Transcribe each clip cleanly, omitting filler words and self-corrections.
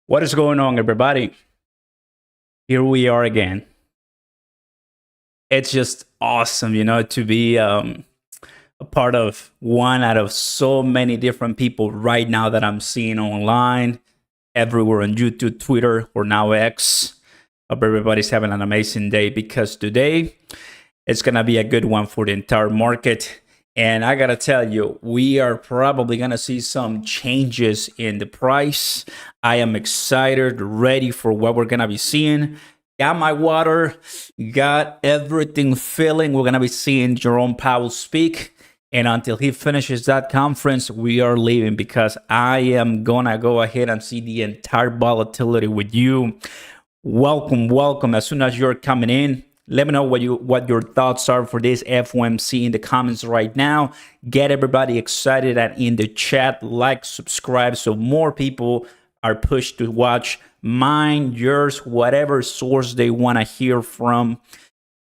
What is going on, everybody? Here we are again. It's just awesome, to be a part of one out of so many different people right now that I'm seeing online, everywhere on YouTube, Twitter, or now X. Hope everybody's having an amazing day because today it's going to be a good one for the entire market. And I got to tell you, we are probably going to see some changes in the price. I am excited, ready for what we're going to be seeing. Got my water, got everything filling. We're going to be seeing Jerome Powell speak. And until he finishes that conference, we are leaving because I am going to go ahead and see the entire volatility with you. Welcome. As soon as you're coming in, let me know what your thoughts are for this FOMC in the comments right now. Get everybody excited and in the chat, like, subscribe, so more people are pushed to watch mine, yours, whatever source they want to hear from.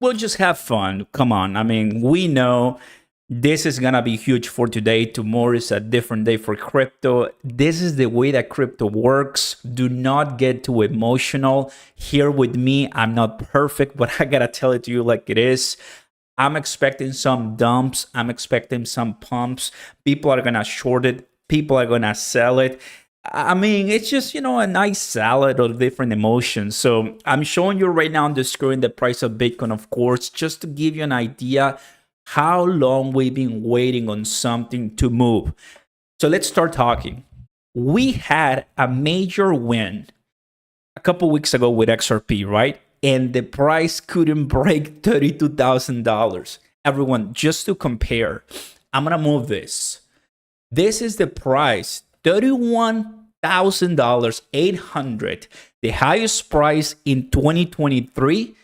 We'll just have fun. Come on. I mean, we know this is going to be huge for today. Tomorrow is a different day for crypto. This is the way that crypto works. Do not get too emotional. Here with me, I'm not perfect, but I got to tell it to you like it is. I'm expecting some dumps. I'm expecting some pumps. People are going to short it. People are going to sell it. I mean, it's just, a nice salad of different emotions. So I'm showing you right now on the screen the price of Bitcoin, of course, just to give you an idea how long we've been waiting on something to move. So let's start talking. We had a major win a couple weeks ago with XRP, right? And the price couldn't break $32,000. Everyone, just to compare, I'm going to move this. This is the price, $31,800, the highest price in 2023,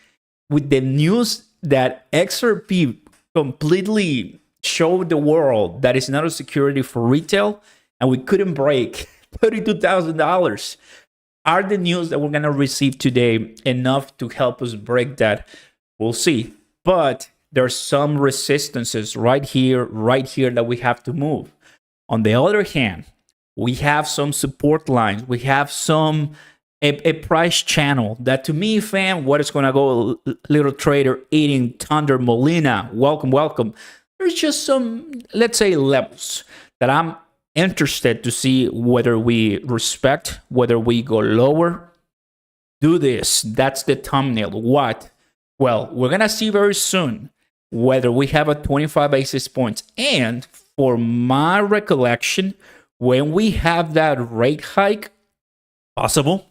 with the news that XRP completely showed the world that it's not a security for retail, and we couldn't break $32,000. Are the news that we're going to receive today enough to help us break that? We'll see. But there's some resistances right here that we have to move. On the other hand, we have some support lines. We have a price channel that, to me, fam, what is going to go, little trader eating Thunder Molina, welcome. There's just some, let's say, levels that I'm interested to see whether we respect, whether we go lower. Do this. That's the thumbnail. What? Well, we're going to see very soon whether we have a 25 basis points. And for my recollection, when we have that rate hike, possible,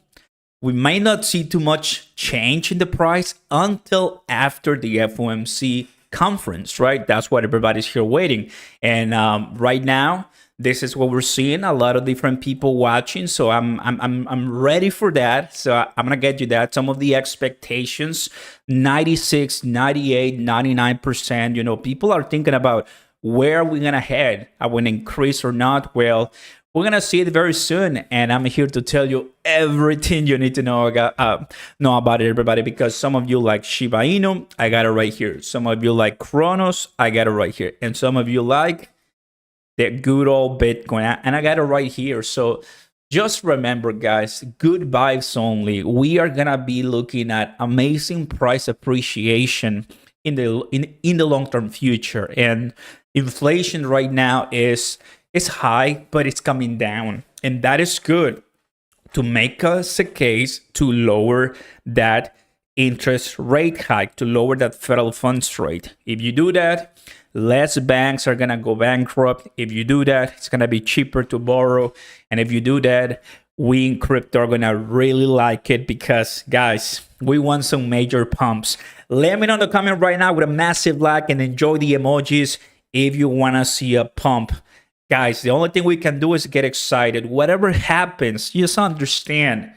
we may not see too much change in the price until after the FOMC conference, right? That's what everybody's here waiting. And right now, this is what we're seeing. A lot of different people watching. So I'm ready for that. So I'm gonna get you that. Some of the expectations, 96, 98, 99%. People are thinking about where are we gonna head? Are we gonna increase or not? Well, we're going to see it very soon, and I'm here to tell you everything you need to know about it, everybody, because some of you like Shiba Inu, I got it right here. Some of you like Cronos, I got it right here. And some of you like the good old Bitcoin, and I got it right here. So just remember, guys, good vibes only. We are going to be looking at amazing price appreciation in the long-term future. And inflation right now is high, but it's coming down. And that is good to make us a case to lower that interest rate hike, to lower that federal funds rate. If you do that, less banks are going to go bankrupt. If you do that, it's going to be cheaper to borrow. And if you do that, we in crypto are going to really like it because, guys, we want some major pumps. Let me know in the comment right now with a massive like and enjoy the emojis if you want to see a pump. Guys, the only thing we can do is get excited. Whatever happens, just understand.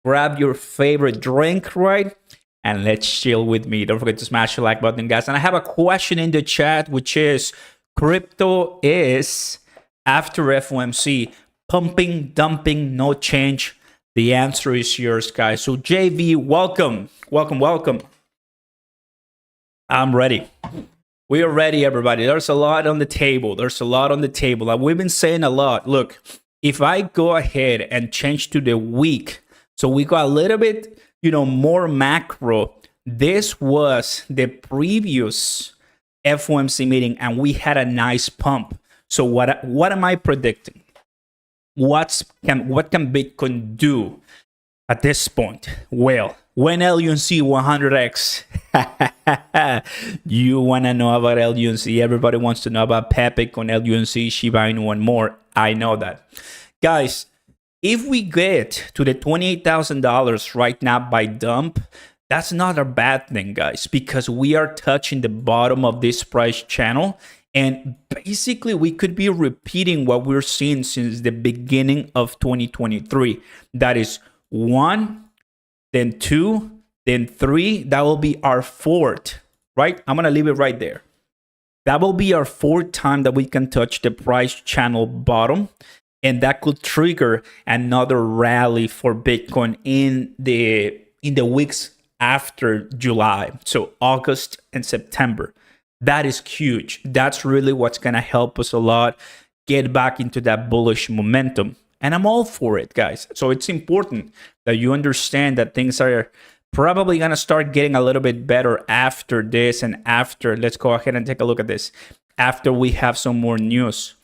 Grab your favorite drink, right? And let's chill with me. Don't forget to smash the like button, guys. And I have a question in the chat, which is, crypto is, after FOMC, pumping, dumping, no change? The answer is yours, guys. So JV, welcome. I'm ready. We are ready, everybody. There's a lot on the table. Like we've been saying a lot. Look, if I go ahead and change to the week So we got a little bit, more macro. This was the previous FOMC meeting, and we had a nice pump. So what am I predicting? What can Bitcoin do at this point? Well, when LUNC 100x, you want to know about LUNC. Everybody wants to know about Pepe on LUNC, Shiba Inu, and more. I know that. Guys, if we get to the $28,000 right now by dump, that's not a bad thing, guys, because we are touching the bottom of this price channel. And basically, we could be repeating what we're seeing since the beginning of 2023. That is 1, then 2, then 3. That will be our fourth, right? I'm going to leave it right there. That will be our fourth time that we can touch the price channel bottom. And that could trigger another rally for Bitcoin in the weeks after July. So August and September. That is huge. That's really what's going to help us a lot get back into that bullish momentum. And I'm all for it, guys. So it's important that you understand that things are probably going to start getting a little bit better after this and after. Let's go ahead and take a look at this. After we have some more news.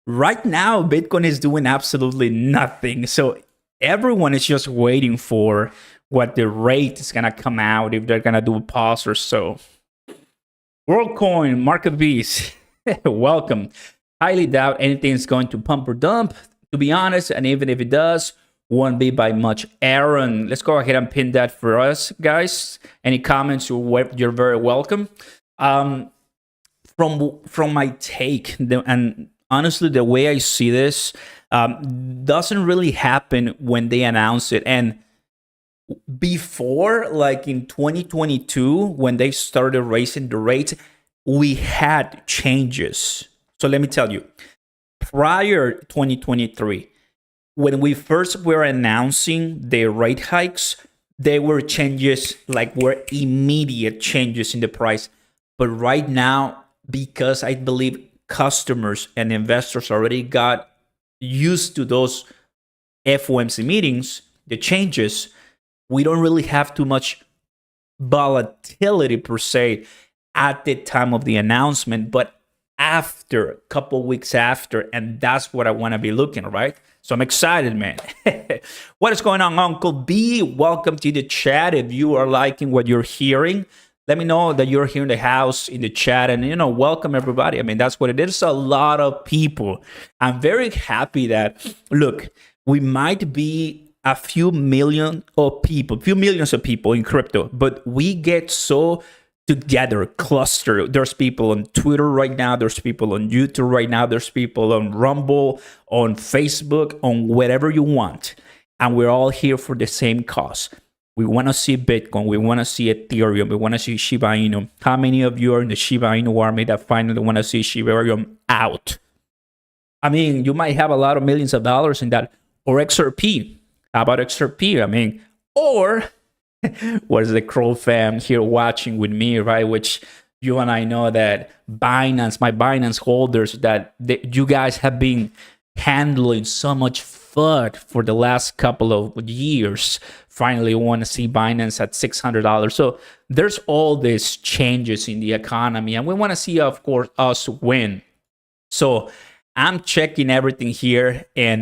Right now, Bitcoin is doing absolutely nothing. So everyone is just waiting for what the rate is going to come out, if they're going to do a pause or so. WorldCoin, Market Beast, welcome. Highly doubt anything's going to pump or dump, to be honest. And even if it does, won't be by much. Aaron, let's go ahead and pin that for us, guys. Any comments, you're very welcome. From my take, and honestly, the way I see this doesn't really happen when they announce it. And before, like in 2022, when they started raising the rates, we had changes. So let me tell you, prior 2023, when we first were announcing the rate hikes, there were changes, like were immediate changes in the price. But right now, because I believe customers and investors already got used to those FOMC meetings, the changes, we don't really have too much volatility per se at the time of the announcement, but after, a couple weeks after, and that's what I want to be looking, right? So I'm excited, man. What is going on, Uncle B? Welcome to the chat. If you are liking what you're hearing, let me know that you're here in the house, in the chat, and, welcome everybody. I mean, that's what it is. A lot of people. I'm very happy that, look, we might be a few millions of people in crypto, but we get so together, clustered. There's people on Twitter right now. There's people on YouTube right now. There's people on Rumble, on Facebook, on whatever you want. And we're all here for the same cause. We want to see Bitcoin. We want to see Ethereum. We want to see Shiba Inu. How many of you are in the Shiba Inu army that finally want to see Shiba Inu out? I mean, you might have a lot of millions of dollars in that. Or XRP. How about XRP? I mean, or was the Crow fam here watching with me, right? Which you and I know that Binance, my Binance holders, that you guys have been handling so much FUD for the last couple of years. Finally want to see Binance at $600. So there's all these changes in the economy, and we want to see, of course, us win. So I'm checking everything here, and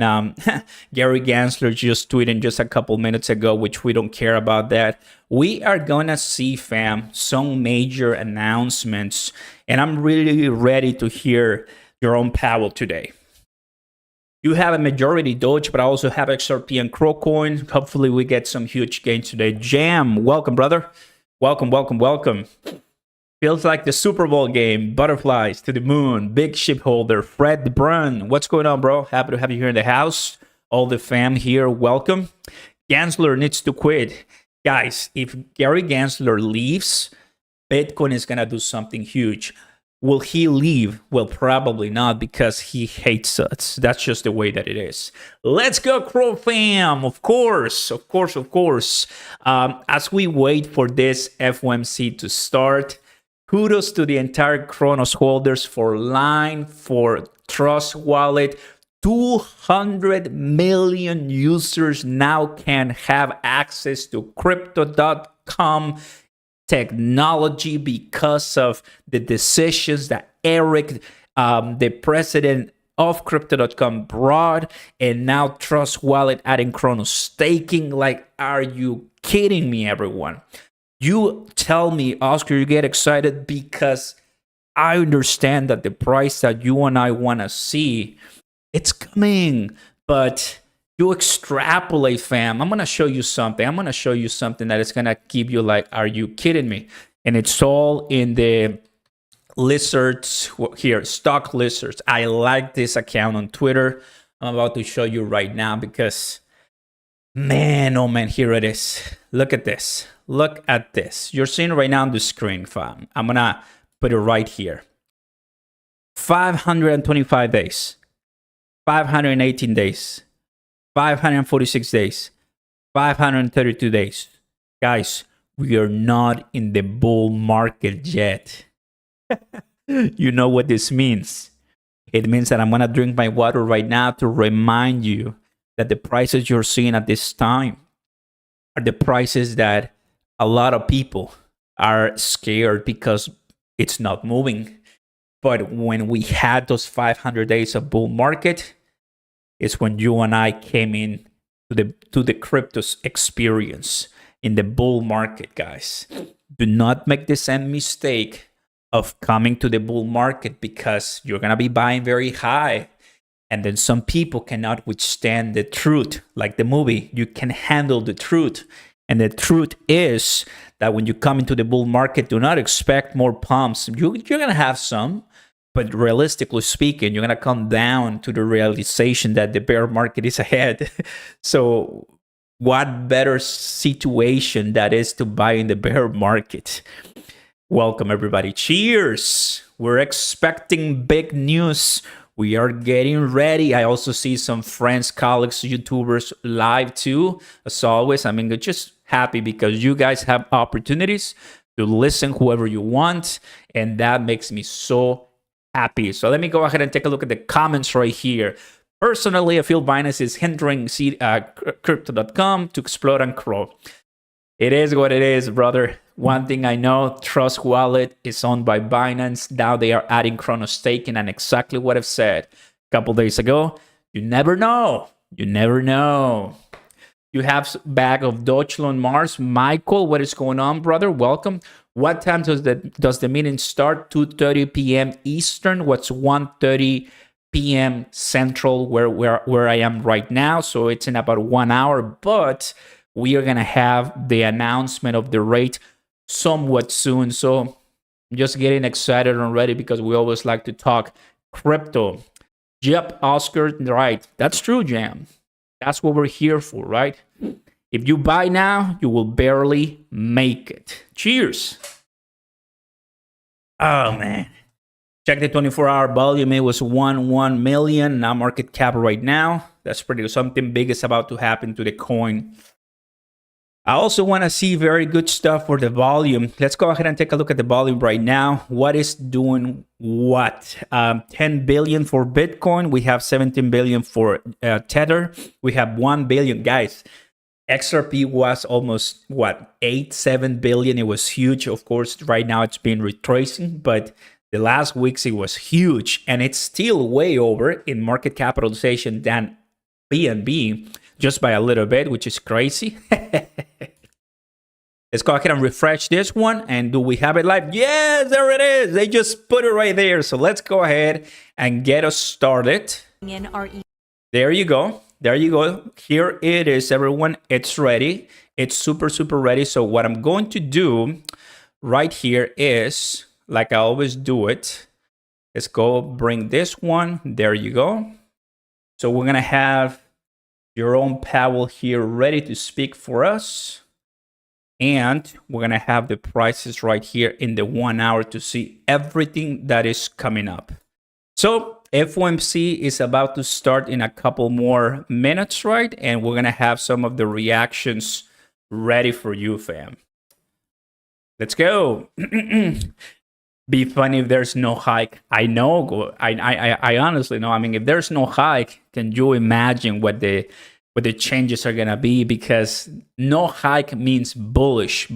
Gary Gensler just tweeted just a couple minutes ago, which we don't care about that. We are going to see, fam, some major announcements, and I'm really ready to hear Jerome Powell today. You have a majority Doge, but I also have XRP and Crowcoin. Hopefully we get some huge gains today. Jam, welcome, brother. Welcome, welcome, welcome. Feels like the Super Bowl game. Butterflies to the moon. Big ship holder. Fred Brun. What's going on, bro? Happy to have you here in the house. All the fam here. Welcome. Gensler needs to quit. Guys, if Gary Gensler leaves, Bitcoin is going to do something huge. Will he leave? Well, probably not, because he hates us. That's just the way that it is. Let's go, Crow fam. Of course, of course, of course. As we wait for this FOMC to start, kudos to the entire Cronos holders for Line, for Trust Wallet, 200 million users now can have access to crypto.com technology because of the decisions that Eric, the president of crypto.com, brought, and now Trust Wallet adding Cronos staking. Like, are you kidding me, everyone? You tell me, Oscar, you get excited because I understand that the price that you and I want to see, it's coming, but you extrapolate, fam. I'm going to show you something. I'm going to show you something that is going to keep you like, are you kidding me? And it's all in the lizards here, stock lizards. I like this account on Twitter. I'm about to show you right now because, man, oh man, here it is. Look at this. Look at this. You're seeing right now on the screen, fam. I'm going to put it right here. 525 days. 518 days, 546 days, 532 days. Guys, we are not in the bull market yet. You know what this means? It means that I'm going to drink my water right now to remind you that the prices you're seeing at this time are the prices that a lot of people are scared because it's not moving. But when we had those 500 days of bull market, it's when you and I came in to the crypto experience in the bull market, guys. Do not make the same mistake of coming to the bull market because you're going to be buying very high. And then some people cannot withstand the truth, like the movie. You can handle the truth. And the truth is that when you come into the bull market, do not expect more pumps. You're going to have some. But realistically speaking, you're going to come down to the realization that the bear market is ahead. So what better situation that is to buy in the bear market? Welcome, everybody. Cheers. We're expecting big news. We are getting ready. I also see some friends, colleagues, YouTubers live too. As always, I mean, just happy because you guys have opportunities to listen whoever you want. And that makes me so happy. So let me go ahead and take a look at the comments right here. Personally, I feel Binance is hindering crypto.com to explode and grow. It is what it is, brother. One thing I know, Trust Wallet is owned by Binance. Now they are adding Cronos staking, and exactly what I've said a couple days ago. You never know. You never know. You have bag of Deutschland Mars. Michael, what is going on, brother? Welcome. What time does the meeting start? 2:30 p.m. Eastern. What's 1:30 p.m. Central, where I am right now. So it's in about 1 hour. But we are gonna have the announcement of the rate somewhat soon. So I'm just getting excited and ready because we always like to talk crypto. Yep, Oscar, right. That's true, Jam. That's what we're here for, right? If you buy now, you will barely make it. Cheers. Oh, man. Check the 24-hour volume. It was 1 million. Now market cap right now. That's pretty good. Something big is about to happen to the coin. I also want to see very good stuff for the volume. Let's go ahead and take a look at the volume right now. What is doing what? 10 billion for Bitcoin. We have 17 billion for Tether. We have 1 billion. Guys, XRP was almost, 7 billion. It was huge. Of course, right now it's been retracing, but the last weeks it was huge. And it's still way over in market capitalization than BNB, just by a little bit, which is crazy. Let's go ahead and refresh this one. And do we have it live? Yes, there it is. They just put it right there. So let's go ahead and get us started. There you go. There you go. Here it is, everyone. It's ready. It's super, super ready. So what I'm going to do right here is, like I always do it, let's go bring this one. There you go. So we're going to have Jerome Powell here ready to speak for us. And we're going to have the prices right here in the 1 hour to see everything that is coming up. So FOMC is about to start in a couple more minutes, right? And we're going to have some of the reactions ready for you, fam. Let's go. Be funny if there's no hike. I know. I honestly know. I mean, if there's no hike, can you imagine what the changes are gonna be? Because no hike means bullish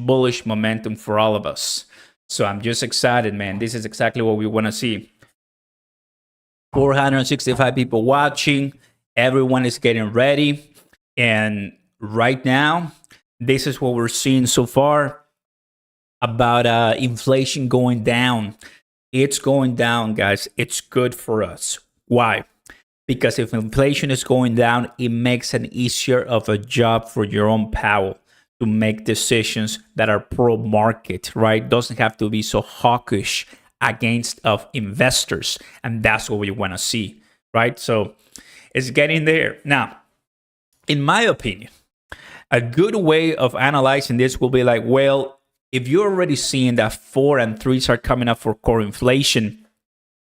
momentum for all of us. So I'm just excited, man. This is exactly what we want to see. 465 people watching. Everyone is getting ready, and right now, this is what we're seeing so far about inflation going down. It's going down, guys. It's good for us. Why? Because if inflation is going down, it makes an easier of a job for Jerome Powell to make decisions that are pro market, right? Doesn't have to be so hawkish against of investors, and that's what we want to see, right? So it's getting there. Now, in my opinion, a good way of analyzing this will be like, well, if you're already seeing that 4 and 3s are coming up for core inflation,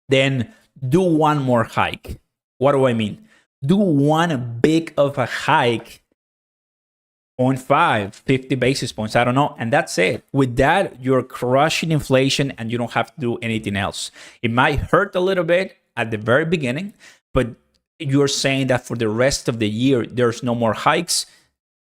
then do one more hike. What do I mean? Do one big of a hike on 50 basis points. I don't know. And that's it. With that, you're crushing inflation and you don't have to do anything else. It might hurt a little bit at the very beginning, but you're saying that for the rest of the year, there's no more hikes.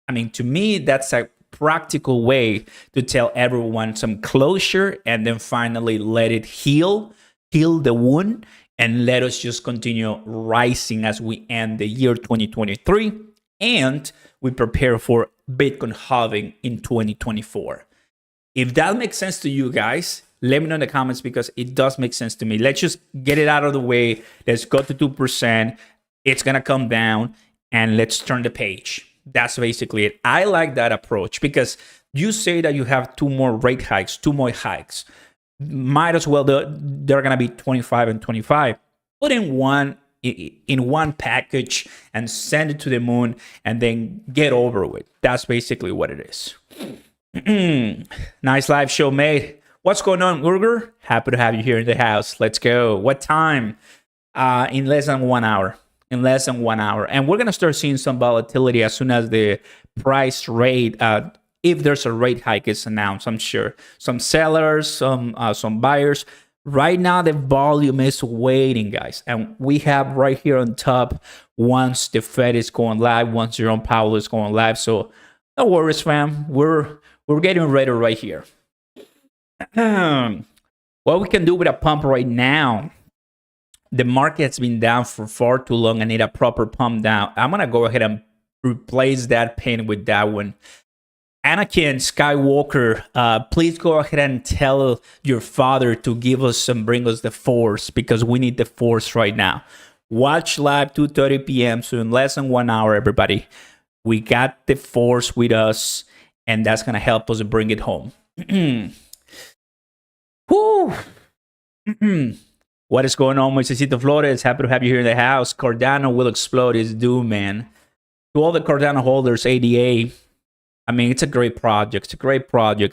I mean, to me, that's a practical way to tell everyone some closure and then finally let it heal the wound, and let us just continue rising as we end the year 2023 and we prepare for Bitcoin halving in 2024. If that makes sense to you guys, let me know in the comments, because it does make sense to me. Let's just get it out of the way. Let's go to 2%. It's going to come down and let's turn the page. That's basically it. I like that approach, because you say that you have two more hikes. Might as well, they're going to be 25 and 25. Put in one package and send it to the moon and then get over with. That's basically what it is. Nice live show, mate. What's going on, Urger? Happy to have you here in the house. Let's go. What time? In less than 1 hour. And we're going to start seeing some volatility as soon as the price rate, if there's a rate hike is announced, I'm sure. Some sellers, some buyers. Right now, the volume is waiting, guys. And we have right here on top, once the Fed is going live, once Jerome Powell is going live. So no worries, fam. We're getting ready right here. What we can do with a pump right now, the market has been down for far too long. I need a proper pump down. I'm going to go ahead and replace that pin with that one. Anakin Skywalker, please go ahead and tell your father to bring us the force, because we need the force right now. Watch live 2:30 p.m. So in less than 1 hour, everybody, we got the force with us, and that's gonna help us bring it home. Woo! What is going on, Moisesito Flores? Happy to have you here in the house. Cardano will explode. It's due, man. To all the Cardano holders, ADA. I mean, it's a great project.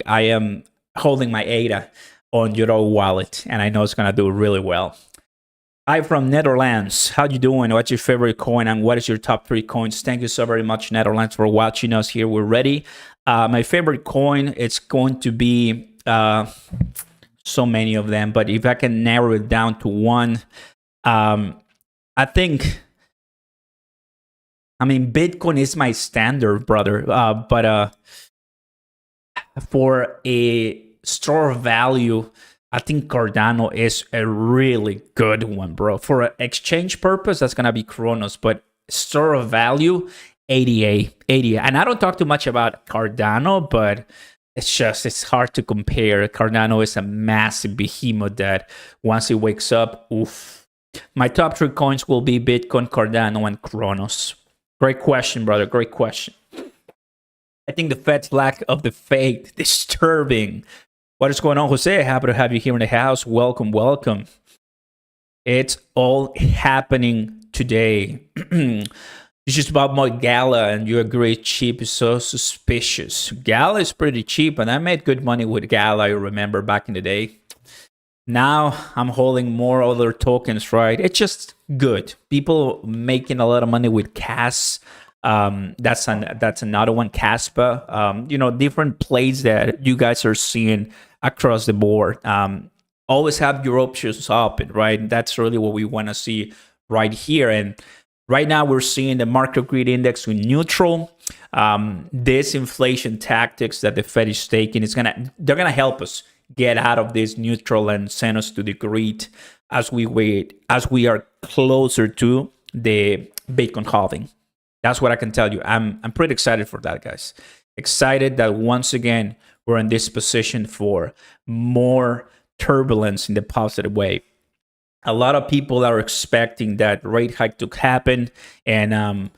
I am holding my ADA on your wallet, and I know it's going to do really well. Hi from Netherlands. How you doing? What's your favorite coin, and what is your top 3 coins? Thank you so very much, Netherlands, for watching us here. We're ready. My favorite coin, it's going to be so many of them, but if I can narrow it down to one, I think... I mean, Bitcoin is my standard, brother. But for a store of value, I think Cardano is a really good one, bro. For an exchange purpose, that's going to be Cronos. But store of value, 80. And I don't talk too much about Cardano, but it's hard to compare. Cardano is a massive behemoth that once it wakes up, oof. My top 3 coins will be Bitcoin, Cardano, and Cronos. Great question, brother. Great question. I think the Fed's lack of the faith disturbing. What is going on, Jose? Happy to have you here in the house. Welcome. It's all happening today. It's just about my Gala, and you agree cheap is so suspicious. Gala is pretty cheap, and I made good money with Gala, I remember back in the day. Now I'm holding more other tokens, right? It's just good. People making a lot of money with CAS. That's another one, CASPA. Different plays that you guys are seeing across the board. always have your options open, right? That's really what we want to see right here. And right now we're seeing the market greed index in neutral. This inflation tactics that the Fed is taking they're gonna help us get out of this neutral and send us to the greed as we are closer to the Bitcoin halving. That's what I can tell you. I'm pretty excited for that, guys. Excited that once again we're in this position for more turbulence in the positive way. A lot of people are expecting that rate hike to happen, and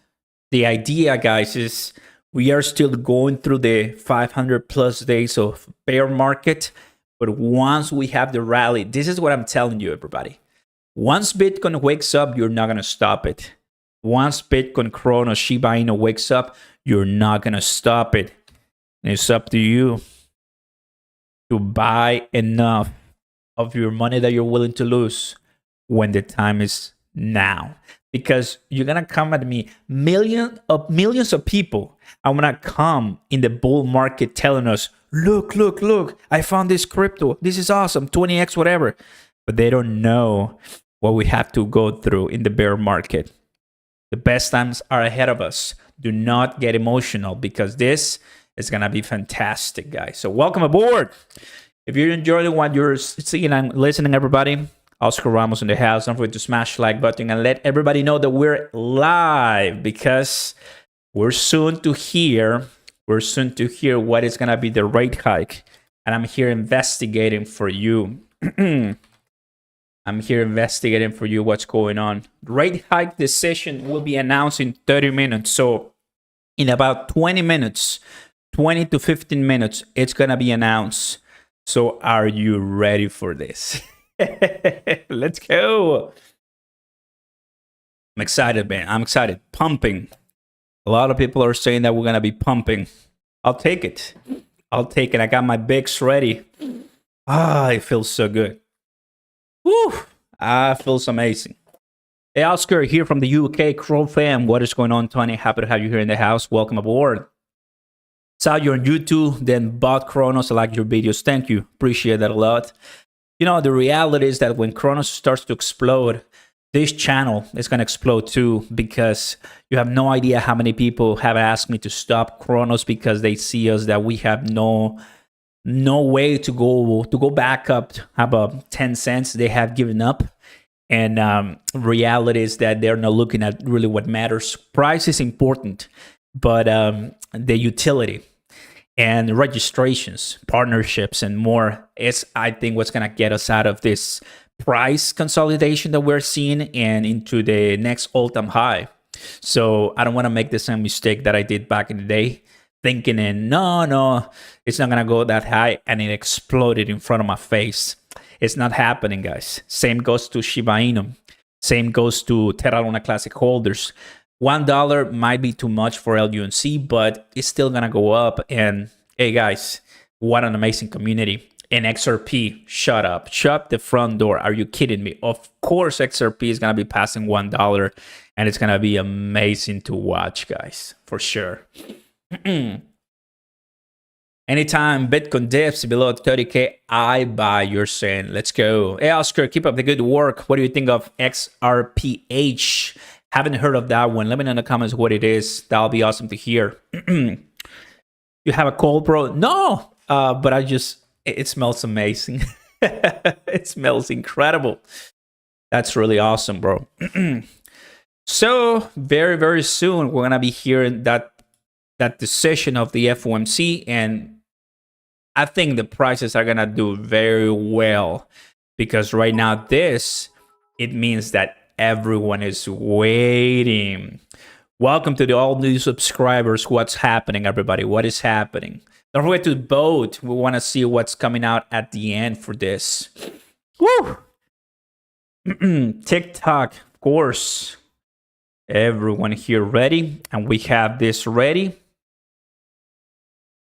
the idea, guys, is we are still going through the 500 plus days of bear market. But once we have the rally, this is what I'm telling you, everybody. Once Bitcoin wakes up, you're not going to stop it. Once Bitcoin, Cronos, Shiba Inu wakes up, you're not going to stop it. And it's up to you to buy enough of your money that you're willing to lose when the time is now. Because you're going to come at me, millions of people are going to come in the bull market telling us, look, I found this crypto. This is awesome, 20x, whatever. But they don't know what we have to go through in the bear market. The best times are ahead of us. Do not get emotional because this is going to be fantastic, guys. So welcome aboard. If you're enjoying what you're seeing and listening, everybody, Oscar Ramos in the house. Don't forget to smash the like button and let everybody know that we're live because we're soon to hear what is going to be the rate hike. And I'm here investigating for you. I'm here investigating for you what's going on. Rate hike decision will be announced in 30 minutes. So in about 20 minutes, 20 to 15 minutes, it's going to be announced. So are you ready for this? Let's go. I'm excited, man. I'm excited. Pumping. A lot of people are saying that we're going to be pumping. I'll take it. I got my bigs ready. It feels so good. Woo! Feels amazing. Hey, Oscar here from the UK, Crow fam. What is going on, Tony? Happy to have you here in the house. Welcome aboard. Saw you on YouTube, then bought Cronos. I like your videos. Thank you. Appreciate that a lot. You know, the reality is that when Cronos starts to explode, this channel is going to explode too, because you have no idea how many people have asked me to stop Cronos because they see us that we have no way to go back up about 10 cents. They have given up. And reality is that they're not looking at really what matters. Price is important, but the utility and registrations, partnerships, and more is, I think, what's going to get us out of this price consolidation that we're seeing and into the next all-time high. So I don't want to make the same mistake that I did back in the day, thinking, no, it's not going to go that high, and it exploded in front of my face. It's not happening, guys. Same goes to Shiba Inu. Same goes to Terra Luna Classic holders. $1 might be too much for LUNC, but it's still going to go up. And hey, guys, what an amazing community. And XRP, shut up. Shut the front door. Are you kidding me? Of course, XRP is going to be passing $1, and it's going to be amazing to watch, guys, for sure. Anytime Bitcoin dips below 30K, I buy, you're saying. Let's go. Hey, Oscar, keep up the good work. What do you think of XRPH? Haven't heard of that one. Let me know in the comments what it is. That'll be awesome to hear. You have a cold, bro? No, but it smells amazing. It smells incredible. That's really awesome, bro. So very, very soon, we're going to be hearing that decision of the FOMC, and I think the prices are going to do very well, because right now it means that everyone is waiting. Welcome to the all new subscribers. What's happening, everybody? What is happening? Don't forget to vote. We want to see what's coming out at the end for this. Woo! TikTok, of course. Everyone here ready, and we have this ready.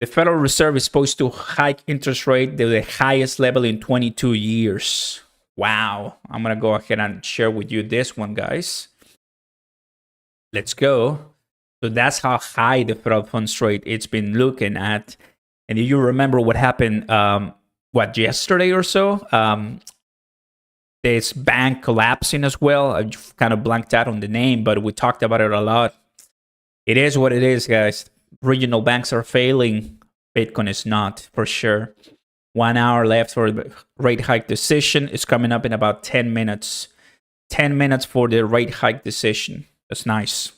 The Federal Reserve is supposed to hike interest rate to the highest level in 22 years. Wow. I'm going to go ahead and share with you this one, guys. Let's go. So that's how high the federal funds rate it's been looking at. And if you remember what happened what, yesterday or so. This bank collapsing as well. I kind of blanked out on the name, but we talked about it a lot. It is what it is, guys. Regional banks are failing. Bitcoin is not, for sure. 1 hour left for the rate hike decision. It's coming up in about 10 minutes. 10 minutes for the rate hike decision. That's nice.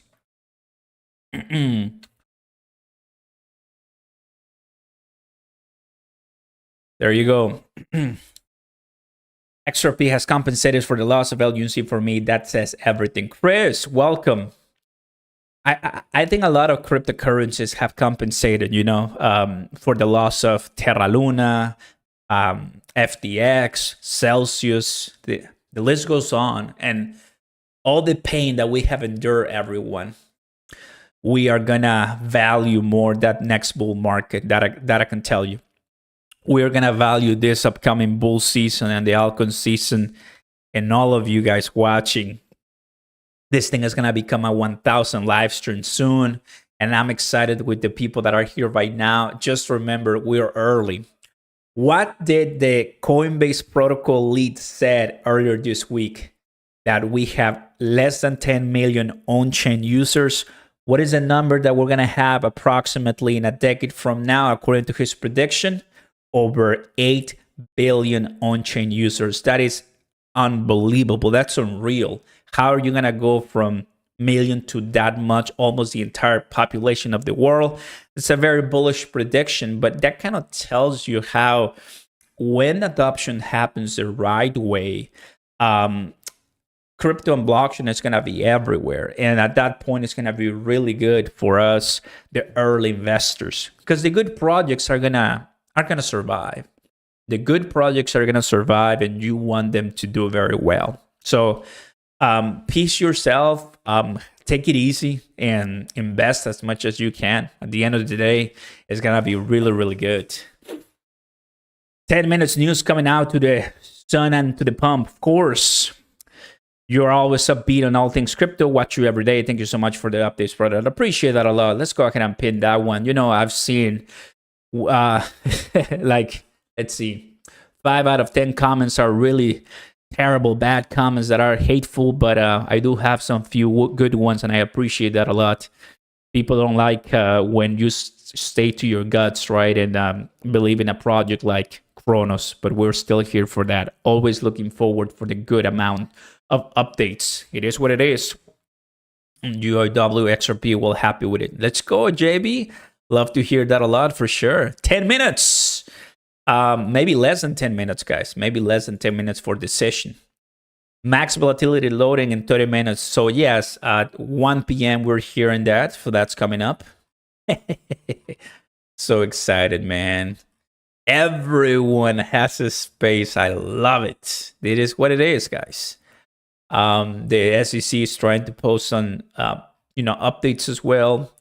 There you go. XRP has compensated for the loss of LUNC for me. That says everything. Chris, welcome. I think a lot of cryptocurrencies have compensated, for the loss of Terra Luna, FTX, Celsius. The list goes on. And all the pain that we have endured, everyone, we are going to value more that next bull market. That I can tell you. We're going to value this upcoming bull season and the altcoin season, and all of you guys watching. This thing is going to become a 1,000 live stream soon, and I'm excited with the people that are here right now. Just remember, we're early. What did the Coinbase protocol lead said earlier this week? That we have less than 10 million on-chain users. What is the number that we're going to have approximately in a decade from now, according to his prediction? Over 8 billion on-chain users. That is unbelievable. That's unreal. How are you going to go from million to that much, almost the entire population of the world? It's a very bullish prediction, but that kind of tells you how, when adoption happens the right way, crypto and blockchain is going to be everywhere. And at that point, it's going to be really good for us, the early investors, because the good projects are going to survive. The good projects are going to survive, and you want them to do very well. So pace yourself, take it easy, and invest as much as you can. At the end of the day, it's going to be really, really good. 10 minutes news coming out to the sun and to the pump. Of course, you're always upbeat on all things crypto. Watch you every day. Thank you so much for the updates, brother. I appreciate that a lot. Let's go ahead and pin that one. I've seen... let's see, 5 out of 10 comments are really terrible, bad comments that are hateful, but I do have some few good ones, and I appreciate that a lot. People don't like when you stay to your guts, right, and believe in a project like Cronos, but we're still here for that. Always looking forward for the good amount of updates. It is what it is. UIW XRP, well, happy with it. Let's go, JB. Love to hear that a lot, for sure. 10 minutes. Maybe less than 10 minutes, guys. Maybe less than 10 minutes for this session. Max volatility loading in 30 minutes. So yes, at 1 p.m. we're hearing that. So that's coming up. So excited, man. Everyone has a space. I love it. It is what it is, guys. The SEC is trying to post on updates as well.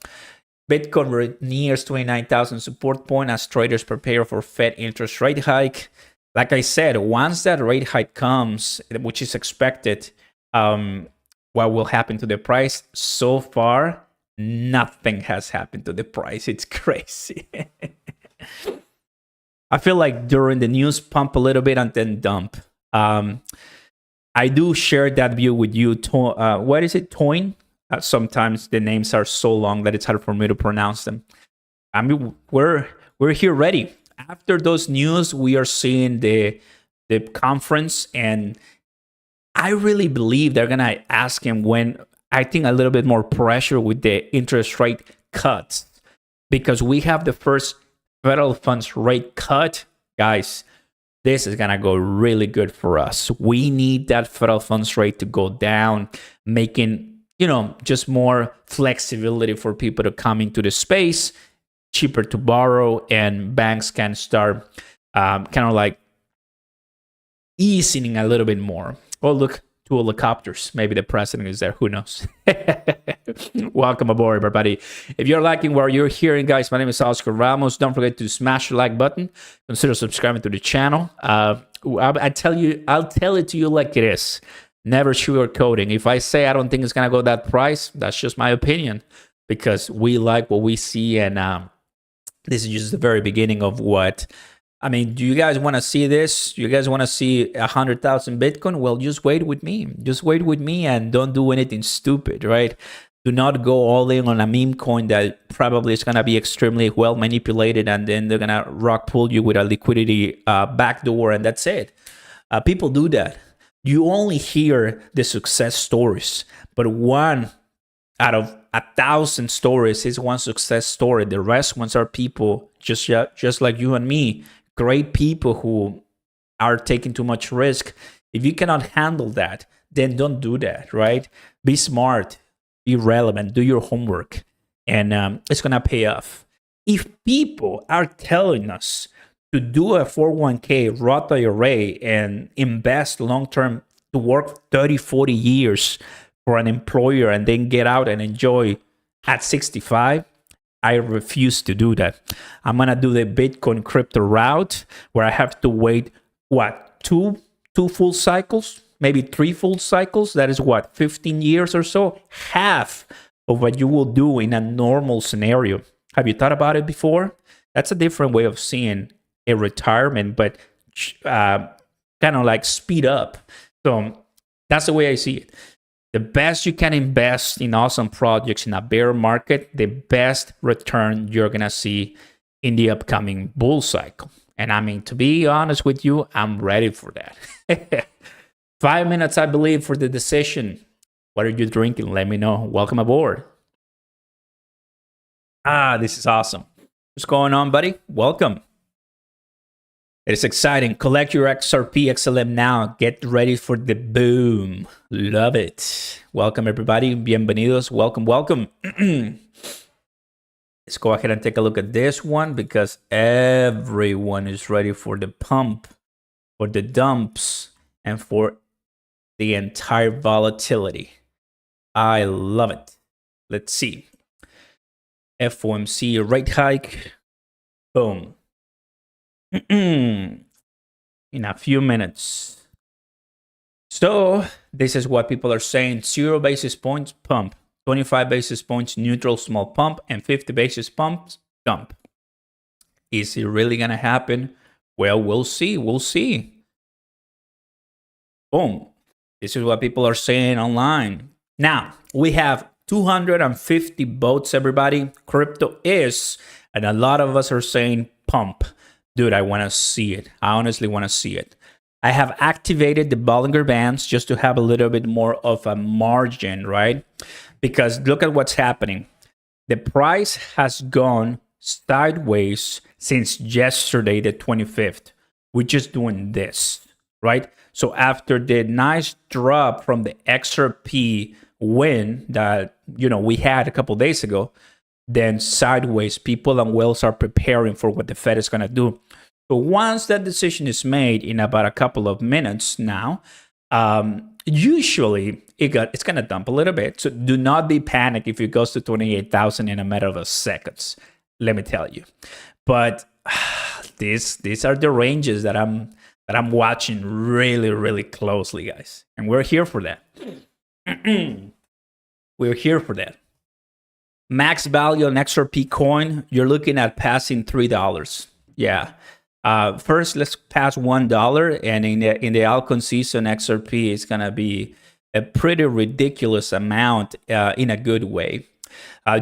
Bitcoin nears 29,000 support point as traders prepare for Fed interest rate hike. Like I said, once that rate hike comes, which is expected, what will happen to the price? So far, nothing has happened to the price. It's crazy. I feel like during the news, pump a little bit and then dump. I do share that view with you. What is it? Toin? Sometimes the names are so long that it's hard for me to pronounce them. I mean, we're here ready. After those news, we are seeing the conference, and I really believe they're gonna ask him when. I think a little bit more pressure with the interest rate cuts, because we have the first federal funds rate cut, guys. This is gonna go really good for us. We need that federal funds rate to go down, making just more flexibility for people to come into the space, cheaper to borrow, and banks can start kind of like easing a little bit more. Oh, look, 2 helicopters. Maybe the president is there. Who knows? Welcome aboard, everybody. If you're liking what you're hearing, guys, my name is Oscar Ramos. Don't forget to smash the like button. Consider subscribing to the channel. I'll tell it to you like it is. Never sugarcoating. If I say I don't think it's gonna go that price, that's just my opinion, because we like what we see, and this is just the very beginning of what I mean, do you guys want to see this? Do you guys want to see 100,000 Bitcoin? Well, just wait with me. Just wait with me and don't do anything stupid, right? Do not go all in on a meme coin that probably is going to be extremely well manipulated, and then they're going to rock pull you with a liquidity backdoor, and that's it. People do that. You only hear the success stories, but one out of 1,000 stories is one success story. The rest ones are people just like you and me, great people who are taking too much risk. If you cannot handle that, then don't do that, right? Be smart, be relevant, do your homework, and it's gonna pay off. If people are telling us to do a 401k Roth IRA and invest long-term to work 30, 40 years for an employer and then get out and enjoy at 65, I refuse to do that. I'm gonna do the Bitcoin crypto route where I have to wait, what, two full cycles, maybe 3 full cycles. That is what, 15 years or so, half of what you will do in a normal scenario. Have you thought about it before? That's a different way of seeing a retirement, but kind of like speed up. So that's the way I see it. The best you can invest in awesome projects in a bear market, the best return you're going to see in the upcoming bull cycle. And I mean, to be honest with you, I'm ready for that. 5 minutes, I believe, for the decision. What are you drinking? Let me know. Welcome aboard. This is awesome. What's going on, buddy? Welcome. It is exciting. Collect your XRP XLM now. Get ready for the boom. Love it. Welcome, everybody. Bienvenidos. Welcome, welcome. Let's go ahead and take a look at this one because everyone is ready for the pump, for the dumps, and for the entire volatility. I love it. Let's see. FOMC rate hike. Boom. In a few minutes. So this is what people are saying: 0 basis points pump, 25 basis points neutral small pump, and 50 basis points dump. Is it really gonna happen? Well, we'll see. We'll see. Boom. This is what people are saying online. Now we have 250 votes, everybody. Crypto is, and a lot of us are saying pump. Dude, I want to see it. I honestly want to see it. I have activated the Bollinger Bands just to have a little bit more of a margin, right? Because look at what's happening. The price has gone sideways since yesterday, the 25th. We're just doing this, right? So after the nice drop from the XRP win that, we had a couple days ago, then sideways, people and whales are preparing for what the Fed is going to do. So once that decision is made in about a couple of minutes now, usually it's going to dump a little bit. So do not be panicked if it goes to 28,000 in a matter of seconds. Let me tell you. But these are the ranges that I'm watching really, really closely, guys. And we're here for that. We're here for that. Max value on XRP coin, you're looking at passing $3. Yeah. First, let's pass $1, and in the altcoin season, XRP is gonna be a pretty ridiculous amount in a good way.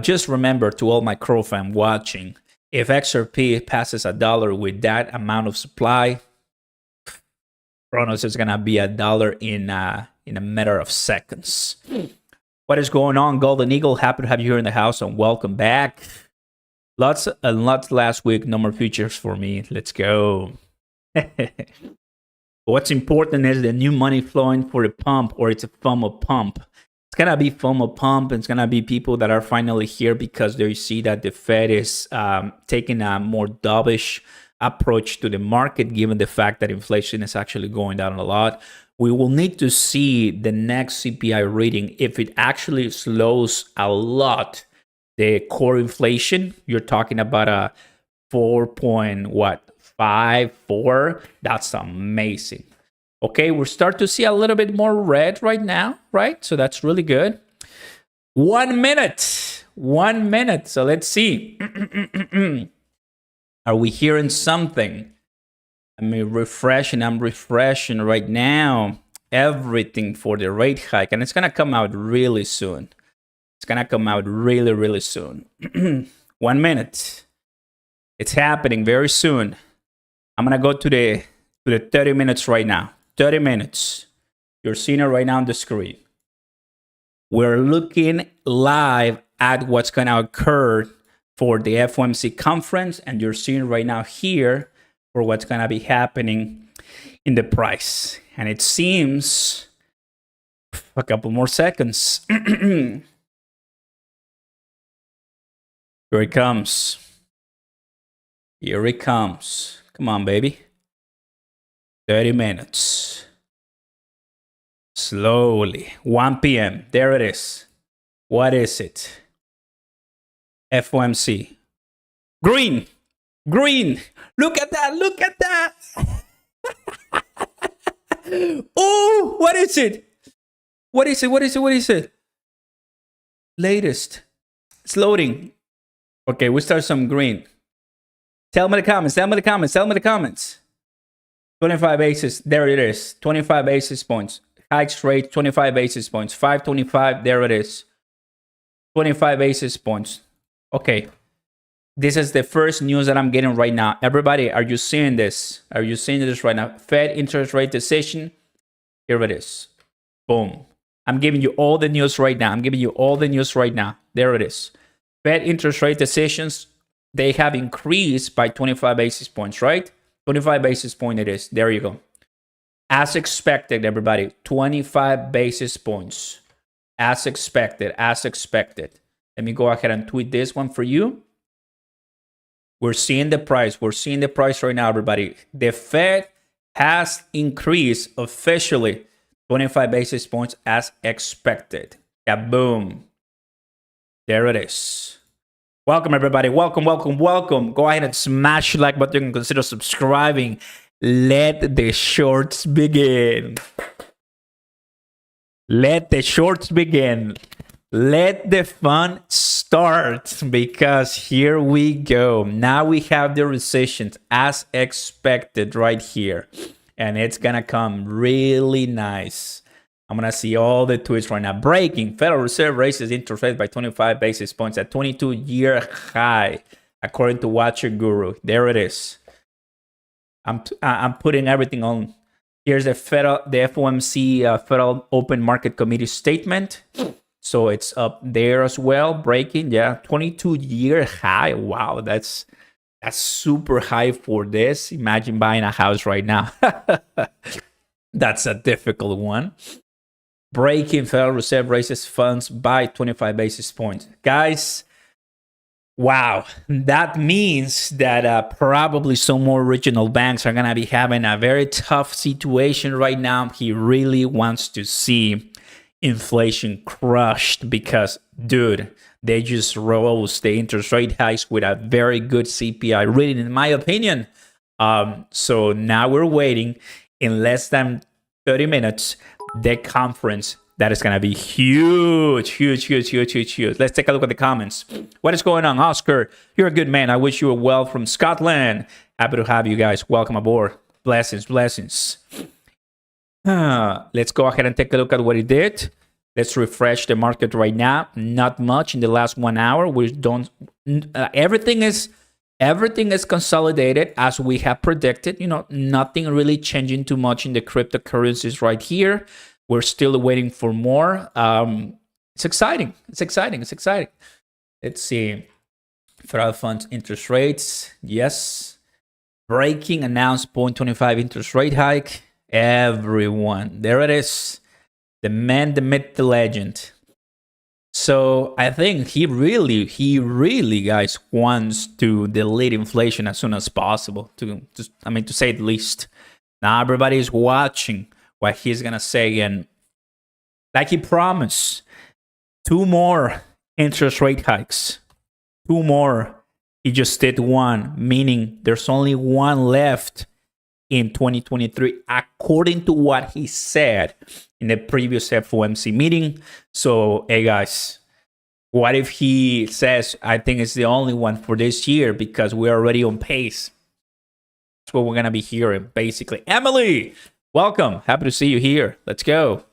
Just remember, to all my Crow fam watching, if XRP passes $1 with that amount of supply, Cronos is gonna be $1 in a matter of seconds. What is going on, Golden Eagle? Happy to have you here in the house, and welcome back. Lots and lots last week. No more features for me. Let's go. What's important is the new money flowing for the pump, or it's a FOMO pump. It's gonna be FOMO pump. It's gonna be people that are finally here because they see that the Fed is taking a more dovish approach to the market, given the fact that inflation is actually going down a lot. We will need to see the next CPI reading. If it actually slows a lot, the core inflation, you're talking about a 4.54. That's amazing. Okay, we're starting to see a little bit more red right now, right? So that's really good. 1 minute. 1 minute. So let's see. Are we hearing something? Let me refresh, and I'm refreshing right now everything for the rate hike, and it's gonna come out really soon. It's gonna come out really, really soon. 1 minute. It's happening very soon. I'm gonna go to the 30 minutes right now. 30 minutes. You're seeing it right now on the screen. We're looking live at what's gonna occur for the FOMC conference, and you're seeing right now here for what's gonna be happening in the price. And it seems a couple more seconds. Here it comes. Here it comes. Come on, baby. 30 minutes. Slowly. 1 p.m. There it is. What is it? FOMC. Green. Green. Look at that. Look at that. Oh, what is it? What is it? What is it? What is it? Latest. It's loading. Okay, we start some green. Tell me the comments. Tell me the comments. Tell me the comments. 25 basis. There it is. 25 basis points. Hikes rate 25 basis points. 525. There it is. 25 basis points. Okay. This is the first news that I'm getting right now. Everybody, are you seeing this? Are you seeing this right now? Fed interest rate decision. Here it is. Boom. I'm giving you all the news right now. I'm giving you all the news right now. There it is. Fed interest rate decisions. They have increased by 25 basis points, right? 25 basis point it is. There you go. As expected, everybody. 25 basis points. As expected. As expected. Let me go ahead and tweet this one for you. We're seeing the price. We're seeing the price right now, everybody. The Fed has increased officially 25 basis points as expected. Kaboom. There it is. Welcome, everybody. Welcome, welcome, welcome. Go ahead and smash the like button and consider subscribing. Let the shorts begin. Let the shorts begin. Let the fun start, because here we go. Now we have the recessions as expected right here. And it's going to come really nice. I'm going to see all the tweets right now. Breaking. Federal Reserve raises interest rate by 25 basis points at 22-year high, according to Watcher Guru. There it is. I'm putting everything on. Here's the FOMC Federal Open Market Committee statement. So it's up there as well. Breaking, yeah, 22-year high. Wow, that's super high for this. Imagine buying a house right now. That's a difficult one. Breaking. Federal Reserve raises funds by 25 basis points. Guys, wow. That means that probably some more regional banks are going to be having a very tough situation right now. He really wants to see inflation crushed because, dude, they just rose the interest rate hikes with a very good CPI reading, in my opinion. So now we're waiting in less than 30 minutes, the conference that is going to be huge, huge, huge, huge, huge, huge. Let's take a look at the comments. What is going on, Oscar? You're a good man. I wish you were well from Scotland. Happy to have you guys. Welcome aboard. Blessings, blessings. Let's go ahead and take a look at what it did. Let's refresh the market right now. Not much in the last 1 hour. We don't. Everything is consolidated as we have predicted. You know, nothing really changing too much in the cryptocurrencies right here. We're still waiting for more. It's exciting. It's exciting. It's exciting. Let's see. Federal funds interest rates. Yes. Breaking announced 0.25 interest rate hike. Everyone, there it is. The man, the myth, the legend. So I think he really, guys, wants to delete inflation as soon as possible. To say the least. Now everybody's watching what he's gonna say, and like he promised, 2 more interest rate hikes. 2 more. He just did 1, meaning there's only 1 left in 2023, according to what he said in the previous FOMC meeting. So, hey guys, what if he says, I think it's the only one for this year, because we're already on pace what we're going to be hearing, basically. Emily, welcome. Happy to see you here. Let's go.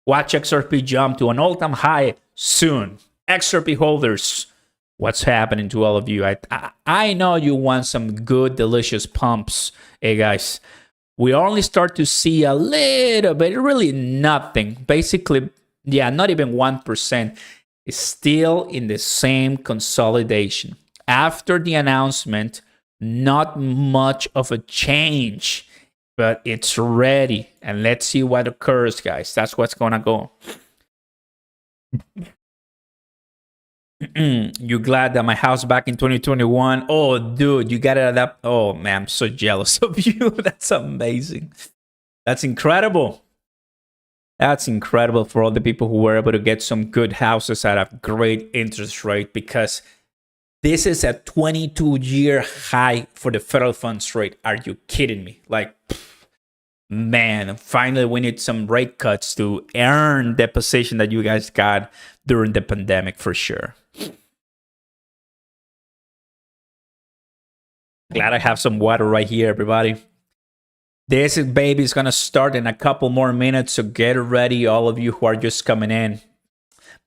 Watch XRP jump to an all-time high soon. XRP holders, what's happening to all of you? I know you want some good, delicious pumps. Hey, guys, we only start to see a little bit, really nothing. Basically, yeah, not even 1%. It's still in the same consolidation. After the announcement, not much of a change, but it's ready. And let's see what occurs, guys. That's what's going to go. You glad that my house back in 2021? Oh, dude, you got it up. Oh, man, I'm so jealous of you. That's amazing. That's incredible. That's incredible for all the people who were able to get some good houses at a great interest rate, because this is a 22-year high for the federal funds rate. Are you kidding me? Like, man, finally we need some rate cuts to earn the position that you guys got during the pandemic for sure. Glad I have some water right here, everybody. This baby is going to start in a couple more minutes, so get ready, all of you who are just coming in,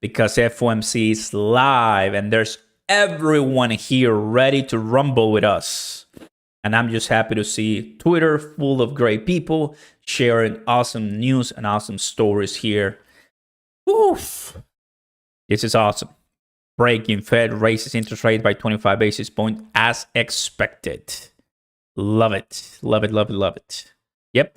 because FOMC is live and there's everyone here ready to rumble with us. And I'm just happy to see Twitter full of great people sharing awesome news and awesome stories here. Oof. This is awesome. Breaking Fed raises interest rate by 25 basis points as expected. Love it. Love it, love it, love it. Yep.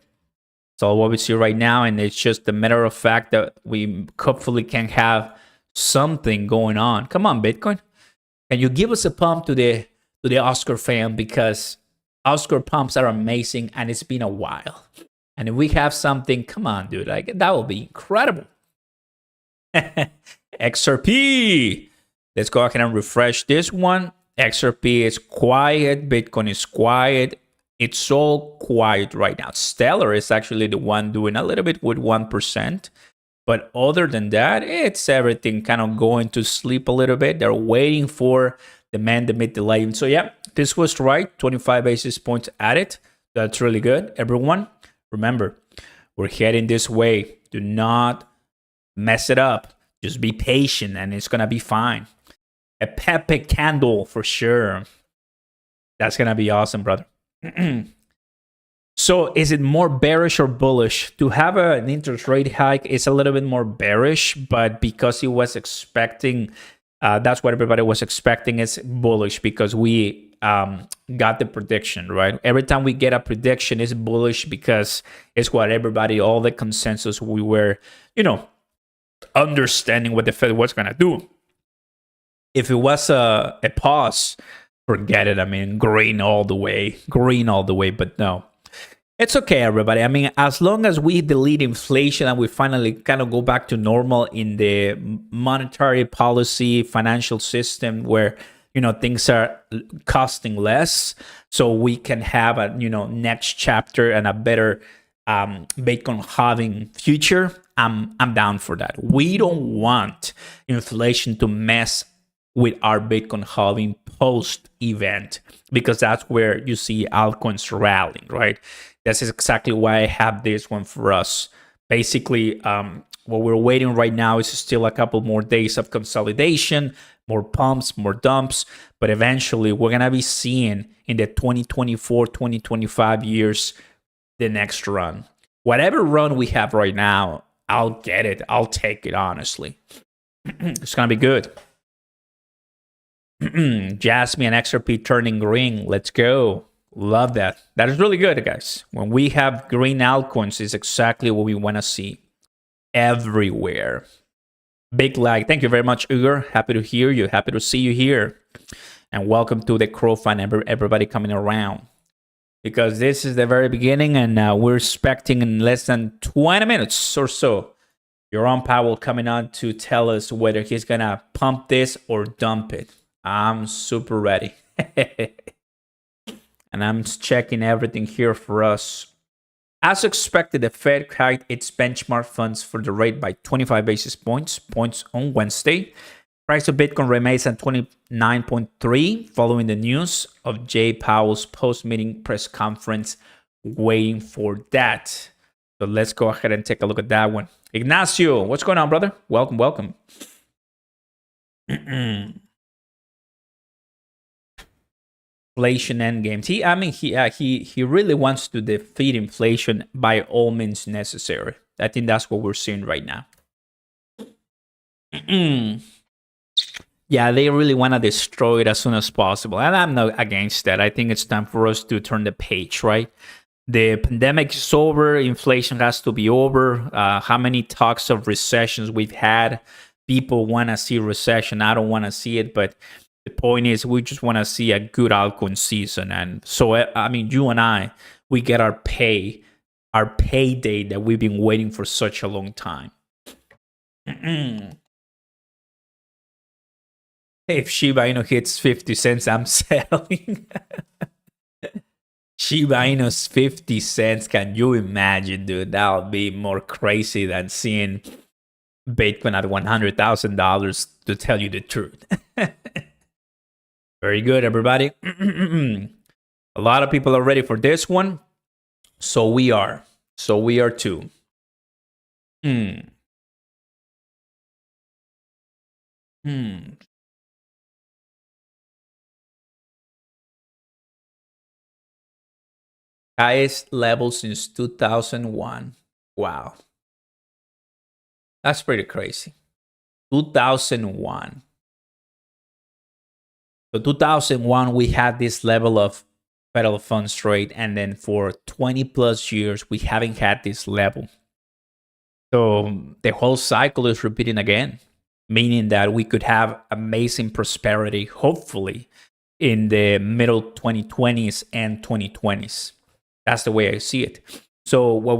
It's all what we see right now. And it's just a matter of fact that we hopefully can have something going on. Come on, Bitcoin. Can you give us a pump to the Oscar fam? Because Oscar pumps are amazing and it's been a while. And if we have something, come on, dude, like that will be incredible. XRP. Let's go ahead and refresh this one. XRP is quiet. Bitcoin is quiet. It's all quiet right now. Stellar is actually the one doing a little bit with 1%. But other than that, it's everything kind of going to sleep a little bit. They're waiting for the man to meet the light. So yeah, this was right. 25 basis points added. That's really good. Everyone, remember, we're heading this way. Do not mess it up. Just be patient and it's going to be fine. A Pepe candle for sure. That's going to be awesome, brother. So is it more bearish or bullish? To have an interest rate hike is a little bit more bearish, but because he was expecting, that's what everybody was expecting, is bullish because we got the prediction, right? Every time we get a prediction, it's bullish because it's what everybody, all the consensus we were, understanding what the Fed was going to do. If it was a pause, forget it. I mean, green all the way, but no. It's okay, everybody. I mean, as long as we delete inflation and we finally kind of go back to normal in the monetary policy, financial system where, things are costing less, so we can have a, next chapter and a better Bitcoin halving future, I'm down for that. We don't want inflation to mess with our Bitcoin halving post-event, because that's where you see altcoins rallying, right? This is exactly why I have this one for us. Basically, what we're waiting right now is still a couple more days of consolidation, more pumps, more dumps, but eventually we're going to be seeing in the 2024, 2025 years, the next run. Whatever run we have right now, I'll get it. I'll take it, honestly. It's going to be good. Jasmine and XRP turning green. Let's go. Love that. That is really good, guys. When we have green altcoins, is exactly what we want to see everywhere. Big like. Thank you very much, Ugur. Happy to hear you. Happy to see you here. And welcome to the Crow Fan, everybody coming around. Because this is the very beginning, and we're expecting in less than 20 minutes or so, Jerome Powell coming on to tell us whether he's going to pump this or dump it. I'm super ready. And I'm checking everything here for us. As expected, the Fed hiked its benchmark funds for the rate by 25 basis points on Wednesday. Price of Bitcoin remains at 29.3 following the news of Jay Powell's post-meeting press conference. Waiting for that. So let's go ahead and take a look at that one. Ignacio, what's going on, brother? Welcome, welcome. Inflation endgames. He really wants to defeat inflation by all means necessary. I think that's what we're seeing right now. Yeah, they really want to destroy it as soon as possible. And I'm not against that. I think it's time for us to turn the page, right? The pandemic is over. Inflation has to be over. How many talks of recessions we've had? People want to see recession. I don't want to see it. But the point is, we just want to see a good altcoin season. And so, I mean, you and I, we get our payday that we've been waiting for such a long time. If Shiba Inu hits 50 cents, I'm selling. Shiba Inu's 50 cents. Can you imagine, dude? That would be more crazy than seeing Bitcoin at $100,000, to tell you the truth. Very good, everybody. A lot of people are ready for this one. So we are. So we are too. Highest level since 2001. Wow. That's pretty crazy. 2001. So 2001, we had this level of federal funds rate. And then for 20 plus years, we haven't had this level. So the whole cycle is repeating again, meaning that we could have amazing prosperity, hopefully, in the middle 2020s and 2020s. That's the way I see it. So what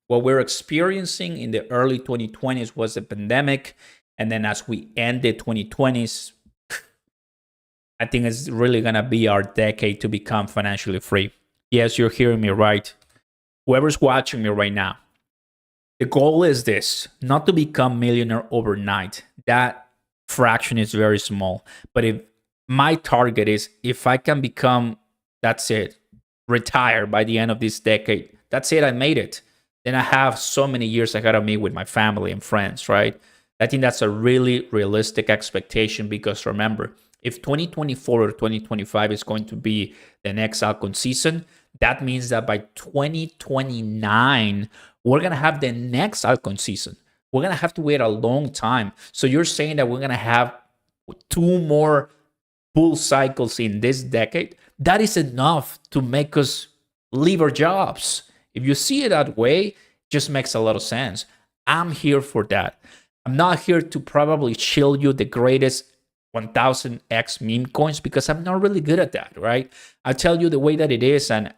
we're experiencing in the early 2020s was a pandemic, and then as we end the 2020s, I think it's really gonna be our decade to become financially free. Yes, you're hearing me right. Whoever's watching me right now, the goal is this: not to become millionaire overnight. That fraction is very small. But if my target is, if I can become, that's it, retire by the end of this decade, that's it, I made it. Then I have so many years ahead of me with my family and friends, right? I think that's a really realistic expectation, because remember, if 2024 or 2025 is going to be the next altcoin season, that means that by 2029, we're going to have the next altcoin season. We're going to have to wait a long time. So you're saying that we're going to have 2 more bull cycles in this decade? That is enough to make us leave our jobs. If you see it that way, it just makes a lot of sense. I'm here for that. I'm not here to probably show you the greatest 1000x meme coins, because I'm not really good at that, right? I tell you the way that it is, and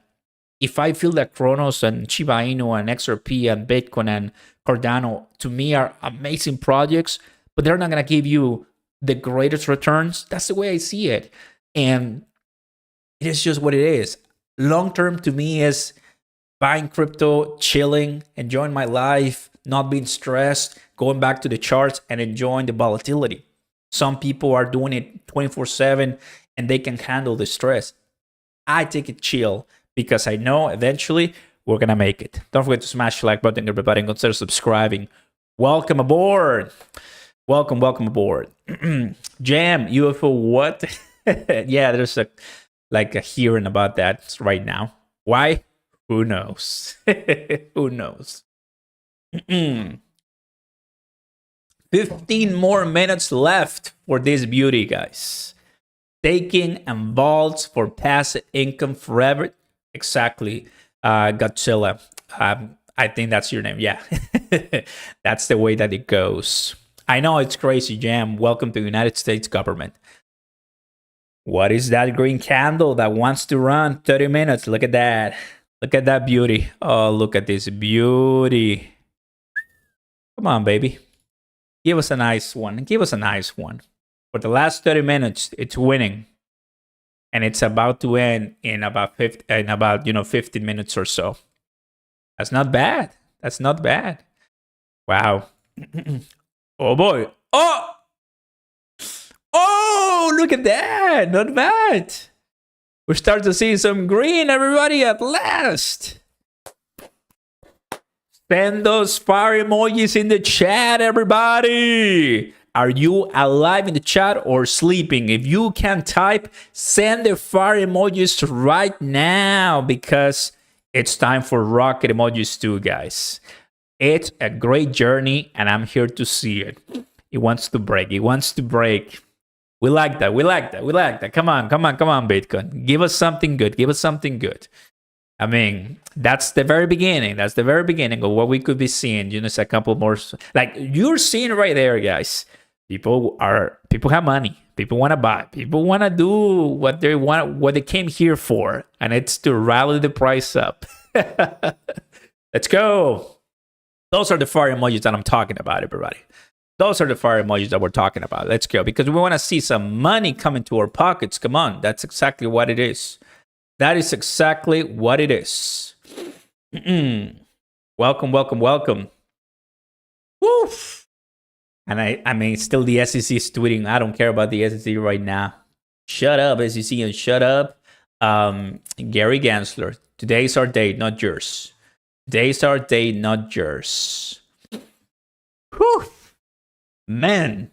if I feel that Cronos and Shiba Inu and XRP and Bitcoin and Cardano, to me, are amazing projects, but they're not going to give you the greatest returns. That's the way I see it. And it is just what it is. Long term to me is buying crypto, chilling, enjoying my life, not being stressed, going back to the charts and enjoying the volatility. Some people are doing it 24/7 and they can handle the stress. I take it chill because I know eventually we're going to make it. Don't forget to smash the like button, everybody, and consider subscribing. Welcome aboard. Welcome aboard. Jam, UFO, what? Yeah, there's a hearing about that right now. Why? Who knows? Who knows? 15 more minutes left for this beauty, guys. Staking and vaults for passive income forever. Exactly, Godzilla. I think that's your name. Yeah, that's the way that it goes. I know it's crazy, Jam. Welcome to the United States government. What is that green candle that wants to run 30 minutes? Look at that. Look at that beauty. Oh, look at this beauty. Come on, baby. Give us a nice one. Give us a nice one. For the last 30 minutes, it's winning. And it's about to end in about 15 minutes or so. That's not bad. That's not bad. Wow. Oh boy. Oh! Oh, look at that. Not bad. We're starting to see some green, everybody, at last. Send those fire emojis in the chat, everybody. Are you alive in the chat or sleeping? If you can type, send the fire emojis right now because it's time for rocket emojis too, guys. It's a great journey and I'm here to see it. It wants to break. It wants to break. We like that. We like that. We like that. Come on, come on, come on, Bitcoin. Give us something good. Give us something good. I mean, that's the very beginning. That's the very beginning of what we could be seeing. You know, it's a couple more. Like you're seeing right there, guys. People have money. People want to buy. People want to do what they want, what they came here for, and it's to rally the price up. Let's go. Those are the fire emojis that I'm talking about, everybody. Those are the fire emojis that we're talking about. Let's go because we want to see some money come into our pockets. Come on, that's exactly what it is. That is exactly what it is. Welcome, welcome, welcome. Woof. And I mean, still the SEC is tweeting. I don't care about the SEC right now. Shut up, SEC, and shut up. Gary Gensler. Today's our day, not yours. Today's our day, not yours. Whew. Man.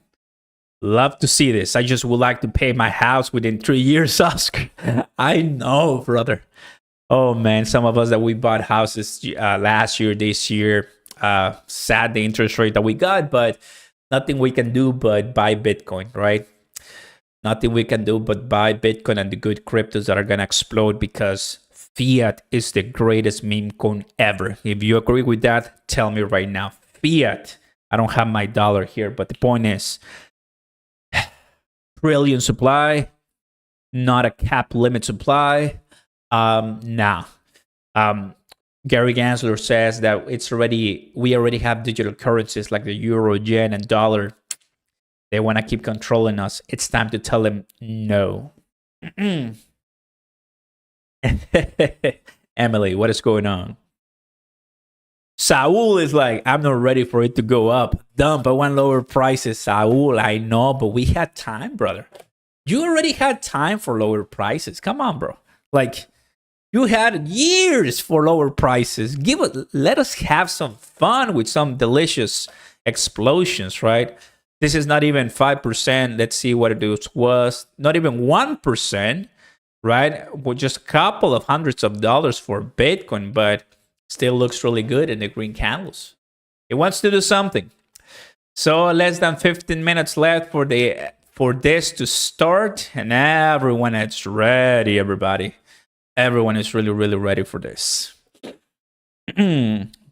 Love to see this. I just would like to pay my house within 3 years, Oscar. I know, brother. Oh, man. Some of us that we bought houses last year, this year, sad the interest rate that we got, but nothing we can do but buy Bitcoin, right? Nothing we can do but buy Bitcoin and the good cryptos that are going to explode because fiat is the greatest meme coin ever. If you agree with that, tell me right now. Fiat. I don't have my dollar here, but the point is, trillion supply, not a cap limit supply. Gary Gensler says that we already have digital currencies like the euro, yen, and dollar. They want to keep controlling us. It's time to tell them no. Emily, what is going on? Saul is like, I'm not ready for it to go up. Dump, I want lower prices. Saul, I know, but we had time, brother. You already had time for lower prices. Come on, bro. Like, you had years for lower prices. Let us have some fun with some delicious explosions, right? This is not even 5%. Let's see what it was. Not even 1%, right? With just a couple of hundreds of dollars for Bitcoin, but still looks really good in the green candles. It wants to do something. So less than 15 minutes left for this to start, and everyone is ready, everybody. Everyone is really, really ready for this.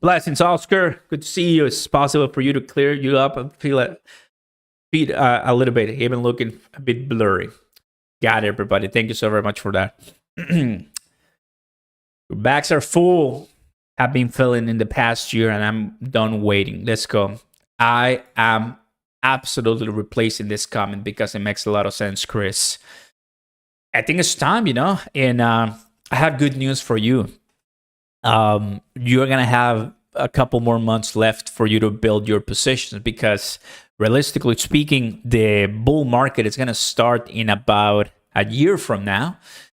Blessings, Oscar. Good to see you. It's possible for you to clear you up and feel a little bit, even looking a bit blurry. Got it, everybody. Thank you so very much for that. Your bags are full. Have been filling in the past year and I'm done waiting. Let's go. I am absolutely replacing this comment because it makes a lot of sense, Chris. I think it's time, and I have good news for you. You're going to have a couple more months left for you to build your positions because realistically speaking, the bull market is going to start in about a year from now.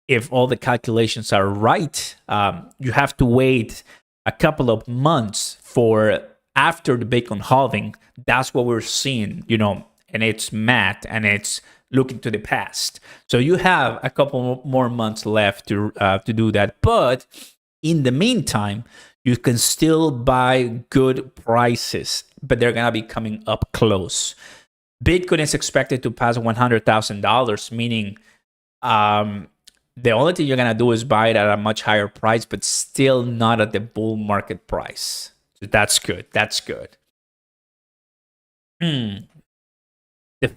If all the calculations are right, you have to wait a couple of months for after the Bitcoin halving. That's what we're seeing, and it's math and it's looking to the past. So you have a couple more months left to do that. But in the meantime, you can still buy good prices, but they're going to be coming up close. Bitcoin is expected to pass $100,000, meaning the only thing you're going to do is buy it at a much higher price, but still not at the bull market price. So that's good. That's good. The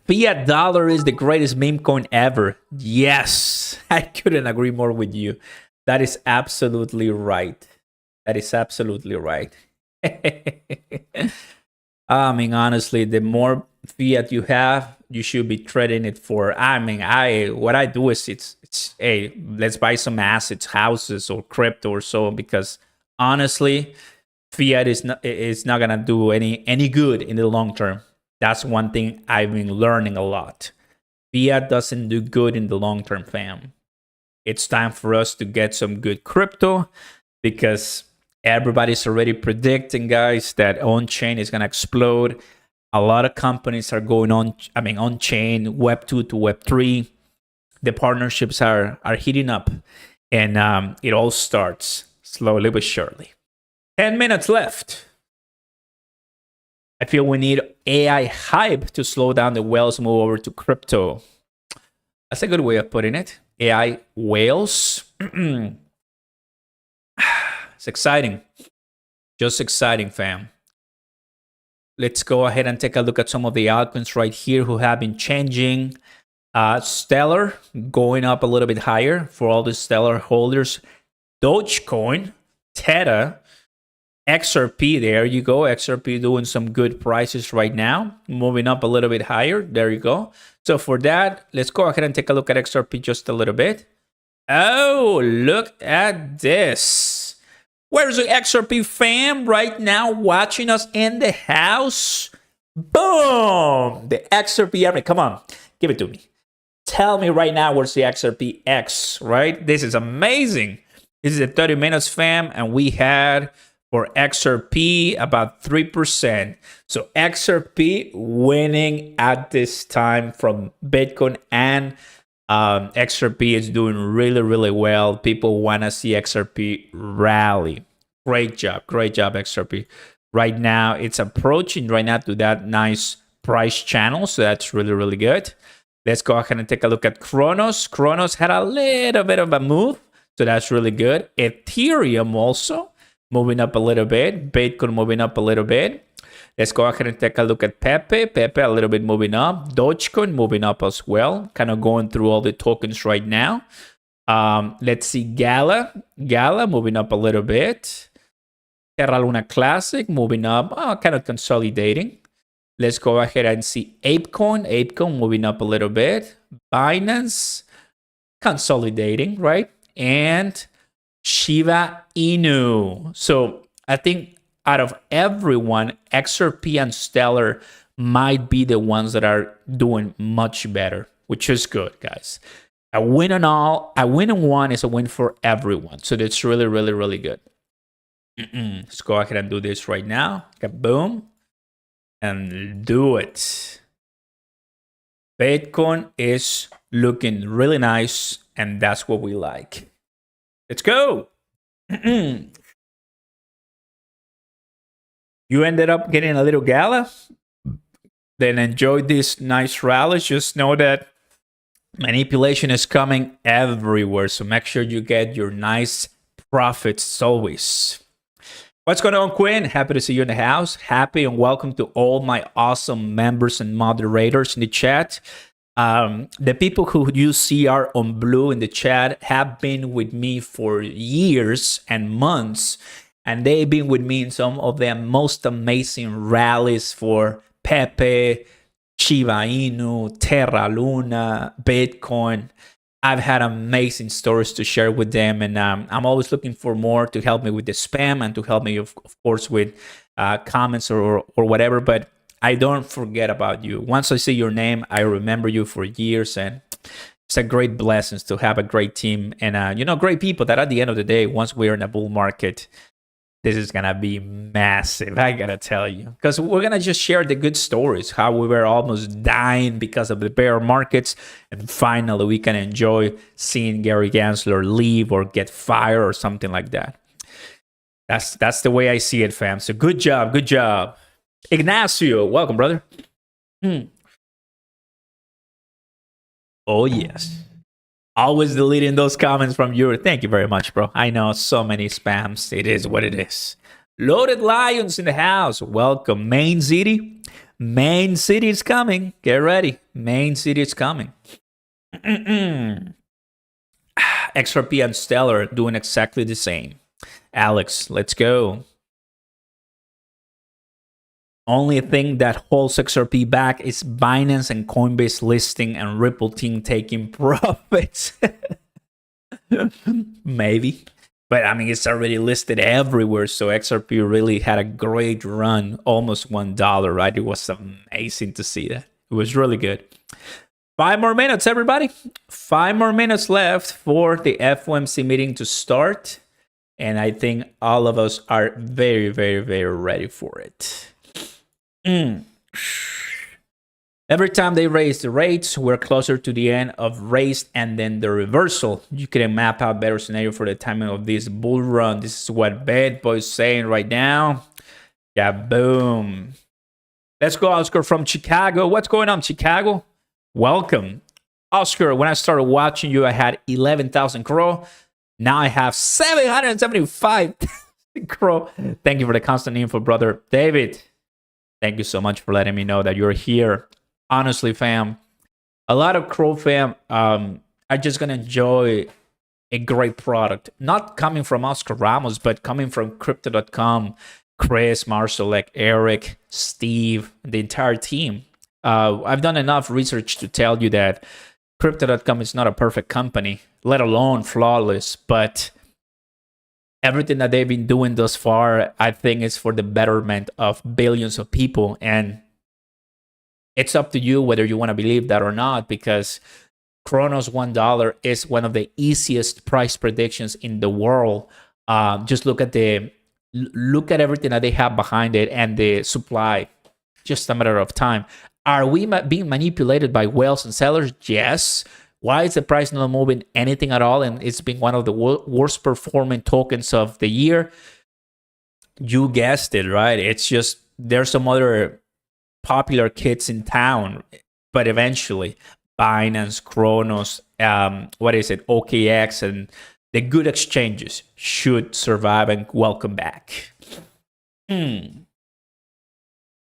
fiat dollar is the greatest meme coin ever. Yes, I couldn't agree more with you. That is absolutely right. That is absolutely right. I mean, honestly, the more fiat you have, you should be trading it for. I mean, what I do is it's hey, let's buy some assets, houses or crypto or so, because honestly, fiat is not gonna do any good in the long term. That's one thing I've been learning a lot. Fiat doesn't do good in the long term, fam. It's time for us to get some good crypto because everybody's already predicting, guys, that on chain is going to explode. A lot of companies are going on, on chain, Web 2 to Web 3. The partnerships are heating up, and it all starts slowly but surely. 10 minutes left. I feel we need AI hype to slow down the whales move over to crypto. That's a good way of putting it. AI whales. It's exciting. Just exciting, fam. Let's go ahead and take a look at some of the altcoins right here who have been changing. Stellar going up a little bit higher for all the Stellar holders. Dogecoin, Tether, XRP, there you go. XRP doing some good prices right now. Moving up a little bit higher. There you go. So for that, let's go ahead and take a look at XRP just a little bit. Oh, look at this. Where's the XRP fam right now watching us in the house? Boom! The XRP, come on, give it to me. Tell me right now where's the XRP X, right? This is amazing. This is a 30 minutes fam, and we had for XRP about 3%. So XRP winning at this time from Bitcoin, and XRP is doing really, really well. People want to see XRP rally. Great job, XRP. Right now, it's approaching right now to that nice price channel. So that's really, really good. Let's go ahead and take a look at Cronos. Cronos had a little bit of a move. So that's really good. Ethereum also moving up a little bit. Bitcoin moving up a little bit. Let's go ahead and take a look at Pepe. Pepe a little bit moving up. Dogecoin moving up as well. Kind of going through all the tokens right now. Let's see Gala. Gala moving up a little bit. Terra Luna Classic moving up. Kind of consolidating. Let's go ahead and see ApeCoin. ApeCoin moving up a little bit. Binance consolidating, right? And Shiba Inu. So I think out of everyone, XRP and Stellar might be the ones that are doing much better, which is good, guys. A win on one is a win for everyone. So that's really, really, really good. Let's go ahead and do this right now. Kaboom. And do it. Bitcoin is looking really nice, and that's what we like. Let's go. You ended up getting a little gala, then enjoy this nice rally. Just know that manipulation is coming everywhere, so make sure you get your nice profits always. What's going on, Quinn? Happy to see you in the house. Happy and welcome to all my awesome members and moderators in the chat. The people who you see are on blue in the chat have been with me for years and months, and they've been with me in some of the most amazing rallies for Pepe, Shiba Inu, Terra Luna, Bitcoin. I've had amazing stories to share with them, and I'm always looking for more to help me with the spam and to help me, of course, with comments or whatever. But I don't forget about you. Once I see your name, I remember you for years, and it's a great blessing to have a great team and great people that at the end of the day, once we're in a bull market, this is going to be massive, I got to tell you. Because we're going to just share the good stories, how we were almost dying because of the bear markets. And finally, we can enjoy seeing Gary Gensler leave or get fired or something like that. That's the way I see it, fam. So good job, good job. Ignacio, welcome, brother. Oh, yes. Always deleting those comments from you. Thank you very much, bro. I know so many spams. It is what it is. Loaded Lions in the house. Welcome. Main City. Main City is coming. Get ready. Main City is coming. XRP and Stellar doing exactly the same. Alex, let's go. Only thing that holds XRP back is Binance and Coinbase listing and Ripple team taking profits. Maybe. But I mean, it's already listed everywhere. So XRP really had a great run, almost $1, right? It was amazing to see that. It was really good. 5 more minutes, everybody. 5 more minutes left for the FOMC meeting to start. And I think all of us are very, very, very ready for it. Every time they raise the rates, we're closer to the end of raise and then the reversal. You can map out better scenario for the timing of this bull run. This is what Bad Boy is saying right now. Yeah, boom. Let's go, Oscar from Chicago. What's going on, Chicago? Welcome. Oscar, when I started watching you, I had 11,000 crow. Now I have 775,000 crow. Thank you for the constant info, brother. David, thank you so much for letting me know that you're here. Honestly, fam, a lot of crow fam are just going to enjoy a great product. Not coming from Oscar Ramos, but coming from Crypto.com, Chris, Marcelek, Eric, Steve, the entire team. I've done enough research to tell you that Crypto.com is not a perfect company, let alone flawless, but everything that they've been doing thus far, I think is for the betterment of billions of people. And it's up to you whether you want to believe that or not, because Cronos $1 is one of the easiest price predictions in the world. Just look at everything that they have behind it and the supply. Just a matter of time. Are we being manipulated by whales and sellers? Yes. Why is the price not moving anything at all? And it's been one of the worst performing tokens of the year. You guessed it, right? It's just there's some other popular kids in town, but eventually Binance, Cronos, OKX, and the good exchanges should survive and welcome back.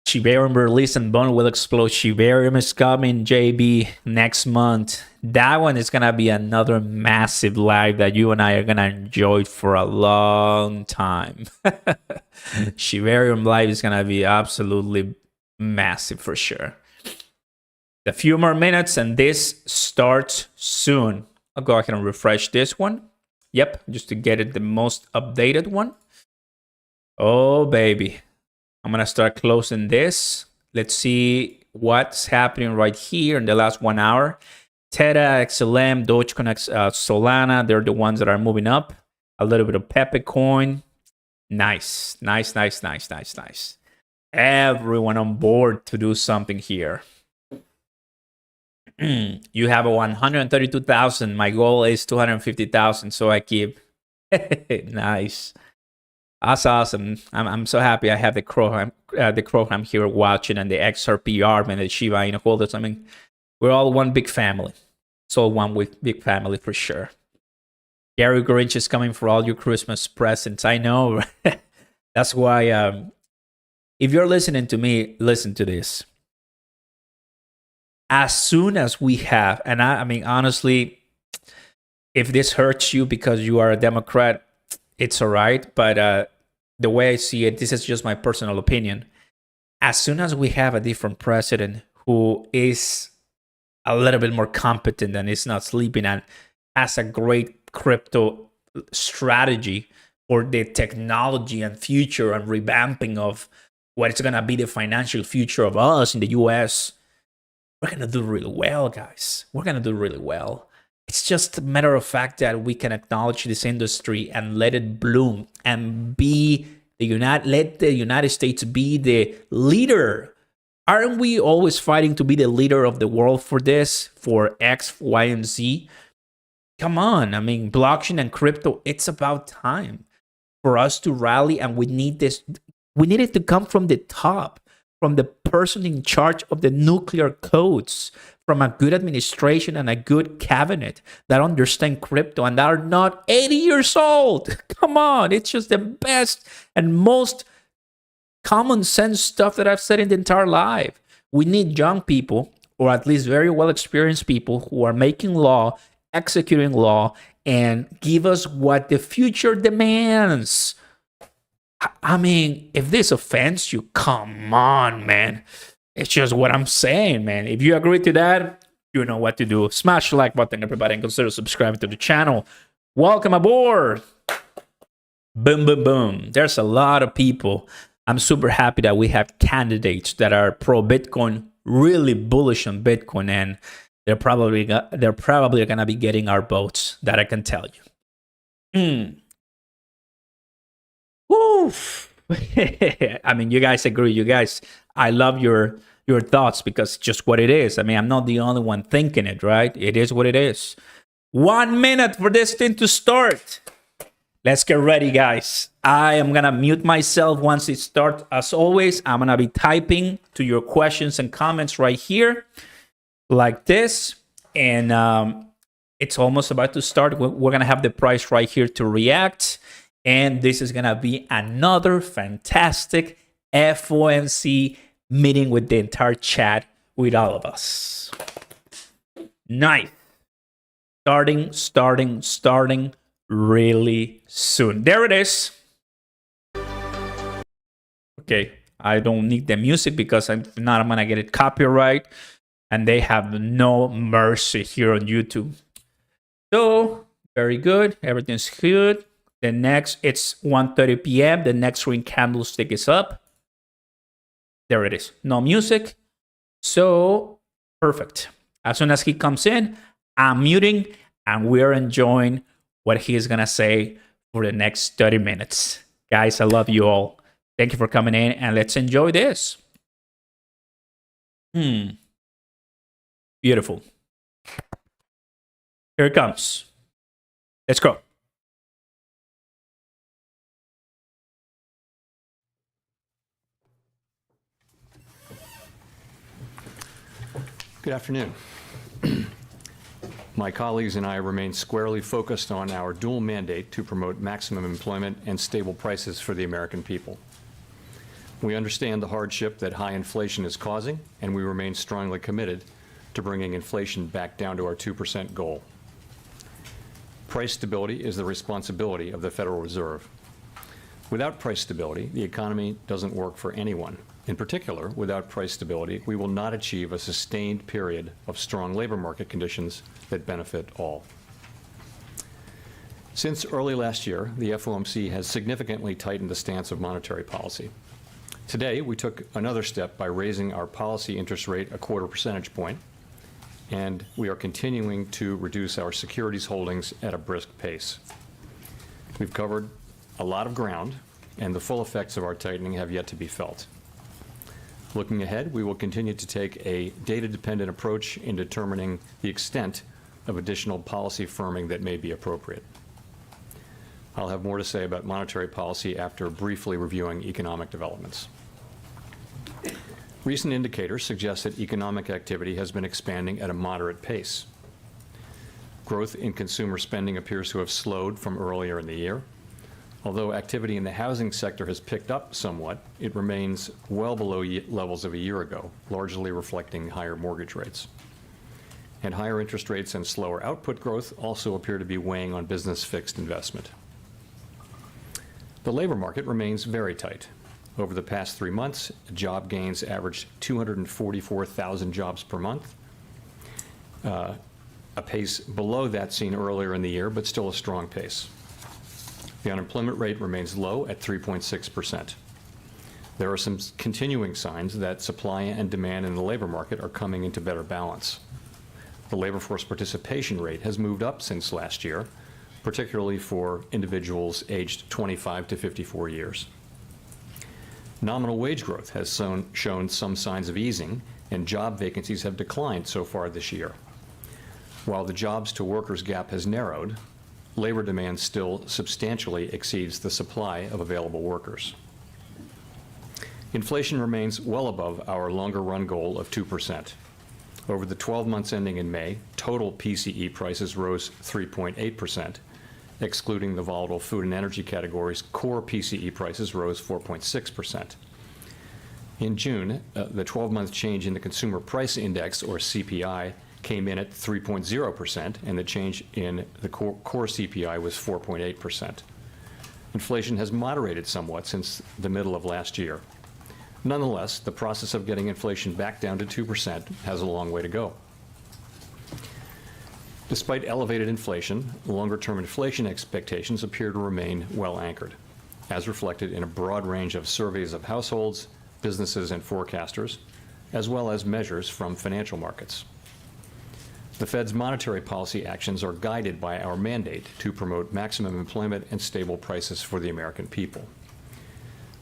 Shibarium release and bone will explode. Shibarium is coming, JB, next month. That one is going to be another massive live that you and I are going to enjoy for a long time. Shibarium live is going to be absolutely massive for sure. A few more minutes and this starts soon. I'll go ahead and refresh this one. Yep, just to get it the most updated one. Oh, baby. I'm going to start closing this. Let's see what's happening right here in the last 1 hour. Tether, XLM, Dogecoin, Solana, they're the ones that are moving up. A little bit of Pepe coin. Nice. Everyone on board to do something here. You have a 132,000. My goal is 250,000, so I keep. Nice. That's awesome. I'm so happy I have the crow. I'm here watching, and the XRP arm and the Shiba Inu holders. I mean, we're all one big family. It's all one big family for sure. Gary Grinch is coming for all your Christmas presents. I know. That's why. If you're listening to me, listen to this. As soon as we have, and I mean, honestly, if this hurts you because you are a Democrat, it's all right. But the way I see it, this is just my personal opinion. As soon as we have a different president who is a little bit more competent and is not sleeping and has a great crypto strategy for the technology and future and revamping of what is going to be the financial future of us in the US, we're going to do really well, guys. We're going to do really well. It's just a matter of fact that we can acknowledge this industry and let it bloom and be let the United States be the leader. Aren't we always fighting to be the leader of the world for this, for X, Y, and Z? Come on. I mean, blockchain and crypto, it's about time for us to rally, and we need this. We need it to come from the top, from the person in charge of the nuclear codes, from a good administration and a good cabinet that understand crypto and that are not 80 years old. Come on, it's just the best and most common sense stuff that I've said in the entire life. We need young people, or at least very well experienced people who are making law, executing law, and give us what the future demands. I mean, if this offends you, come on, man. It's just what I'm saying, man. If you agree to that, you know what to do. Smash the like button, everybody, and consider subscribing to the channel. Welcome aboard. Boom, boom, boom. There's a lot of people. I'm super happy that we have candidates that are pro-Bitcoin, really bullish on Bitcoin, and they're probably gonna be getting our votes. That I can tell you. Oof. I mean, you guys agree. You guys, I love your thoughts because just what it is. I mean, I'm not the only one thinking it, right? It is what it is. 1 minute for this thing to start. Let's get ready, guys. I am gonna mute myself once it starts. As always, I'm gonna be typing to your questions and comments right here, like this. And it's almost about to start. We're gonna have the price right here to react. And this is going to be another fantastic FOMC meeting with the entire chat with all of us. Nice. Starting really soon. There it is. Okay. I don't need the music because if not, I'm going to get it copyright. And they have no mercy here on YouTube. So, very good. Everything's good. The next, it's 1:30 p.m. The next green candlestick is up. There it is. No music. So, perfect. As soon as he comes in, I'm muting and we're enjoying what he's going to say for the next 30 minutes. Guys, I love you all. Thank you for coming in and let's enjoy this. Beautiful. Here it comes. Let's go. Good afternoon. My colleagues and I remain squarely focused on our dual mandate to promote maximum employment and stable prices for the American people. We understand the hardship that high inflation is causing, and we remain strongly committed to bringing inflation back down to our 2% goal. Price stability is the responsibility of the Federal Reserve. Without price stability, the economy doesn't work for anyone. In particular, without price stability, we will not achieve a sustained period of strong labor market conditions that benefit all. Since early last year, the FOMC has significantly tightened the stance of monetary policy. Today, we took another step by raising our policy interest rate a 1/4 percentage point, and we are continuing to reduce our securities holdings at a brisk pace. We've covered a lot of ground, and the full effects of our tightening have yet to be felt. Looking ahead, we will continue to take a data-dependent approach in determining the extent of additional policy firming that may be appropriate. I'll have more to say about monetary policy after briefly reviewing economic developments. Recent indicators suggest that economic activity has been expanding at a moderate pace. Growth in consumer spending appears to have slowed from earlier in the year. Although activity in the housing sector has picked up somewhat, it remains well below levels of a year ago, largely reflecting higher mortgage rates. And higher interest rates and slower output growth also appear to be weighing on business fixed investment. The labor market remains very tight. Over the past 3 months, job gains averaged 244,000 jobs per month, a pace below that seen earlier in the year, but still a strong pace. The unemployment rate remains low at 3.6%. There are some continuing signs that supply and demand in the labor market are coming into better balance. The labor force participation rate has moved up since last year, particularly for individuals aged 25 to 54 years. Nominal wage growth has shown some signs of easing, and job vacancies have declined so far this year. While the jobs to workers gap has narrowed, labor demand still substantially exceeds the supply of available workers. Inflation remains well above our longer run goal of 2%. Over the 12 months ending in May, total PCE prices rose 3.8%. Excluding the volatile food and energy categories, core PCE prices rose 4.6%. In June, the 12-month change in the Consumer Price Index, or CPI, came in at 3.0%, and the change in the core CPI was 4.8%. Inflation has moderated somewhat since the middle of last year. Nonetheless, the process of getting inflation back down to 2% has a long way to go. Despite elevated inflation, longer-term inflation expectations appear to remain well anchored, as reflected in a broad range of surveys of households, businesses, and forecasters, as well as measures from financial markets. The Fed's monetary policy actions are guided by our mandate to promote maximum employment and stable prices for the American people.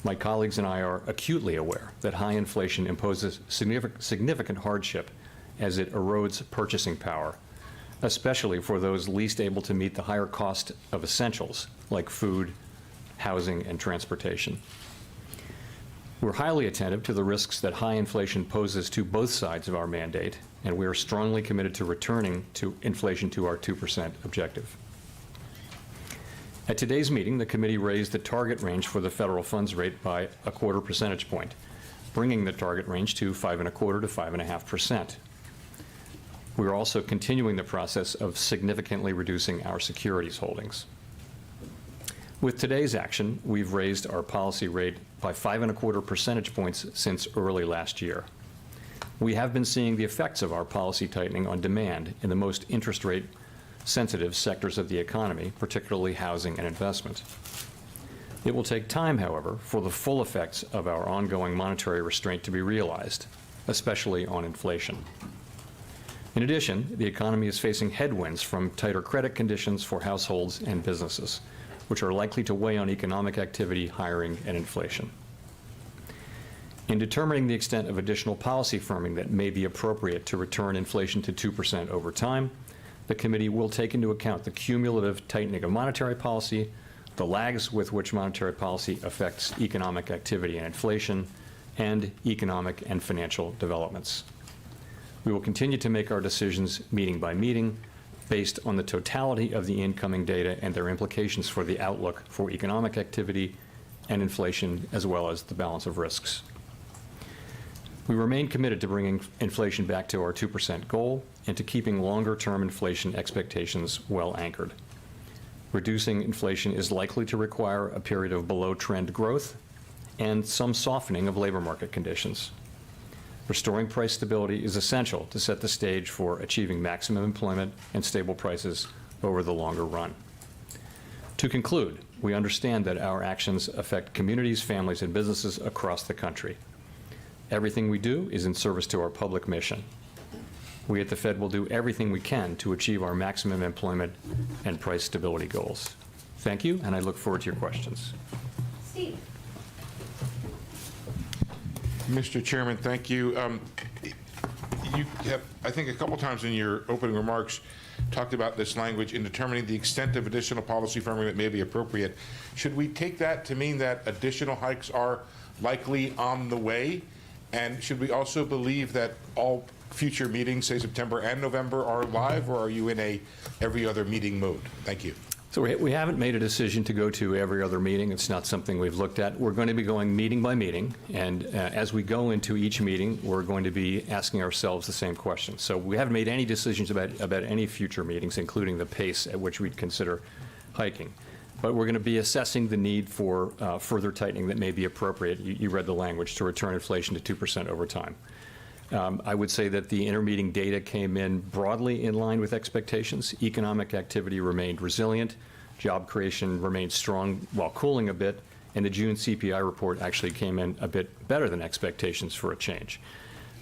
My colleagues and I are acutely aware that high inflation imposes significant hardship as it erodes purchasing power, especially for those least able to meet the higher cost of essentials like food, housing, and transportation. We're highly attentive to the risks that high inflation poses to both sides of our mandate, and we are strongly committed to returning to inflation to our 2% objective. At today's meeting, the committee raised the target range for the federal funds rate by a quarter percentage point, bringing the target range to 5.25% to 5.5%. We are also continuing the process of significantly reducing our securities holdings. With today's action, we've raised our policy rate by 5.25 percentage points since early last year. We have been seeing the effects of our policy tightening on demand in the most interest rate sensitive sectors of the economy, particularly housing and investment. It will take time, however, for the full effects of our ongoing monetary restraint to be realized, especially on inflation. In addition, the economy is facing headwinds from tighter credit conditions for households and businesses, which are likely to weigh on economic activity, hiring, and inflation. In determining the extent of additional policy firming that may be appropriate to return inflation to 2% over time, the committee will take into account the cumulative tightening of monetary policy, the lags with which monetary policy affects economic activity and inflation, and economic and financial developments. We will continue to make our decisions meeting by meeting based on the totality of the incoming data and their implications for the outlook for economic activity and inflation, as well as the balance of risks. We remain committed to bringing inflation back to our 2% goal and to keeping longer-term inflation expectations well anchored. Reducing inflation is likely to require a period of below-trend growth and some softening of labor market conditions. Restoring price stability is essential to set the stage for achieving maximum employment and stable prices over the longer run. To conclude, we understand that our actions affect communities, families, and businesses across the country. Everything we do is in service to our public mission. We at the Fed will do everything we can to achieve our maximum employment and price stability goals. Thank you, and I look forward to your questions. Steve. Mr. Chairman, thank you. You have, I think, a couple times in your opening remarks talked about this language in determining the extent of additional policy firming that may be appropriate. Should we take that to mean that additional hikes are likely on the way? And should we also believe that all future meetings, say September and November, are live, or are you in a every other meeting mode? Thank you. So we haven't made a decision to go to every other meeting. It's not something we've looked at. We're going to be going meeting by meeting, and as we go into each meeting, we're going to be asking ourselves the same question. So we haven't made any decisions about any future meetings, including the pace at which we'd consider hiking. But we're going to be assessing the need for further tightening that may be appropriate. You read the language, to return inflation to 2% over time. I would say that the intermeeting data came in broadly in line with expectations. Economic activity remained resilient. Job creation remained strong while cooling a bit. And the June CPI report actually came in a bit better than expectations for a change.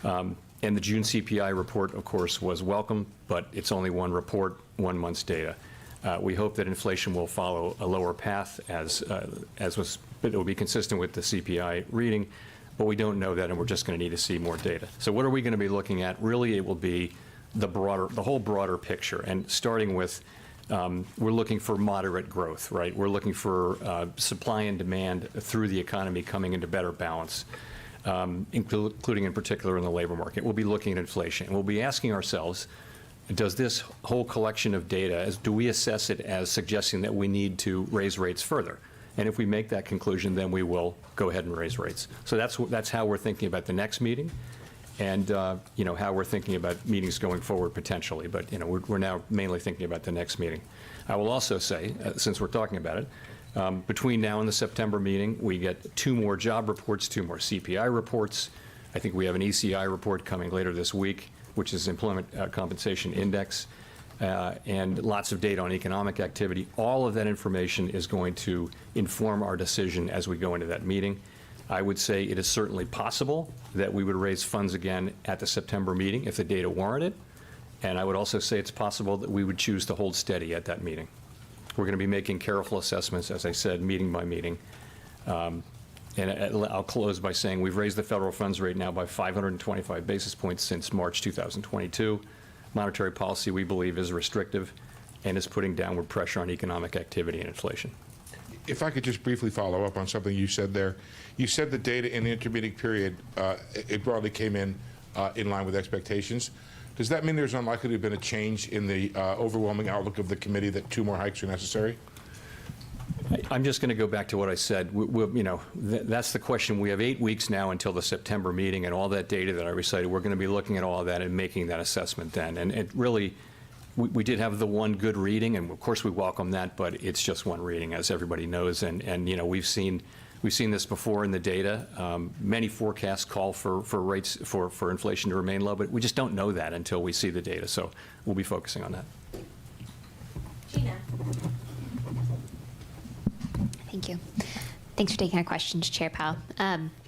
And the June CPI report, of course, was welcome, but it's only one report, 1 month's data. We hope that inflation will follow a lower path it will be consistent with the CPI reading, but we don't know that, and we're just going to need to see more data. So what are we going to be looking at? Really, it will be the whole broader picture, and starting with we're looking for moderate growth, right? We're looking for supply and demand through the economy coming into better balance, including in particular in the labor market. We'll be looking at inflation, and we'll be asking ourselves, does this whole collection of data, do we assess it as suggesting that we need to raise rates further? And if we make that conclusion, then we will go ahead and raise rates. So that's how we're thinking about the next meeting, and how we're thinking about meetings going forward potentially. But we're now mainly thinking about the next meeting. I will also say, since we're talking about it, between now and the September meeting, we get 2 more job reports, 2 more CPI reports. I think we have an ECI report coming later this week, which is Employment Compensation Index, and lots of data on economic activity. All of that information is going to inform our decision as we go into that meeting. I would say it is certainly possible that we would raise funds again at the September meeting if the data warranted, And I would also say it's possible that we would choose to hold steady at that meeting. We're going to be making careful assessments, as I said, meeting by meeting. And I'll close by saying we've raised the federal funds rate now by 525 basis points since March 2022. Monetary policy, we believe, is restrictive and is putting downward pressure on economic activity and inflation. If I could just briefly follow up on something you said there. You said the data in the intermediate period, it broadly came in line with expectations. Does that mean there's unlikely to have been a change in the overwhelming outlook of the committee that 2 more hikes are necessary? I'm just going to go back to what I said. That's the question. We have 8 weeks now until the September meeting, and all that data that I recited, we're going to be looking at all of that and making that assessment then. And it really, we did have the one good reading, and of course we welcome that, but it's just one reading, as everybody knows. And we've seen this before in the data. Many forecasts call for rates for inflation to remain low, but we just don't know that until we see the data. So we'll be focusing on that. Gina. Thank you. Thanks for taking our questions, Chair Powell.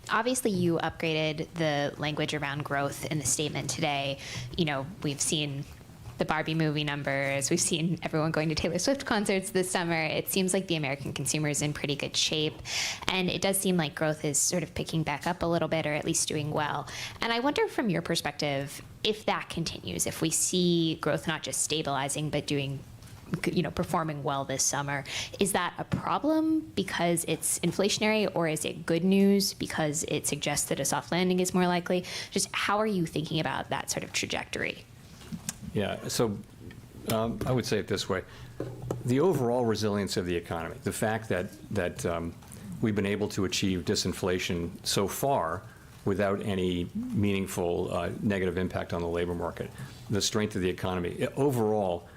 Obviously, you upgraded the language around growth in the statement today. We've seen the Barbie movie numbers. We've seen everyone going to Taylor Swift concerts this summer. It seems like the American consumer is in pretty good shape. And it does seem like growth is sort of picking back up a little bit, or at least doing well. And I wonder, from your perspective, if that continues, if we see growth not just stabilizing, but performing well this summer, is that a problem because it's inflationary, or is it good news because it suggests that a soft landing is more likely? Just how are you thinking about that sort of trajectory? Yeah, so I would say it this way. The overall resilience of the economy, the fact that we've been able to achieve disinflation so far without any meaningful negative impact on the labor market, the strength of the economy, overall,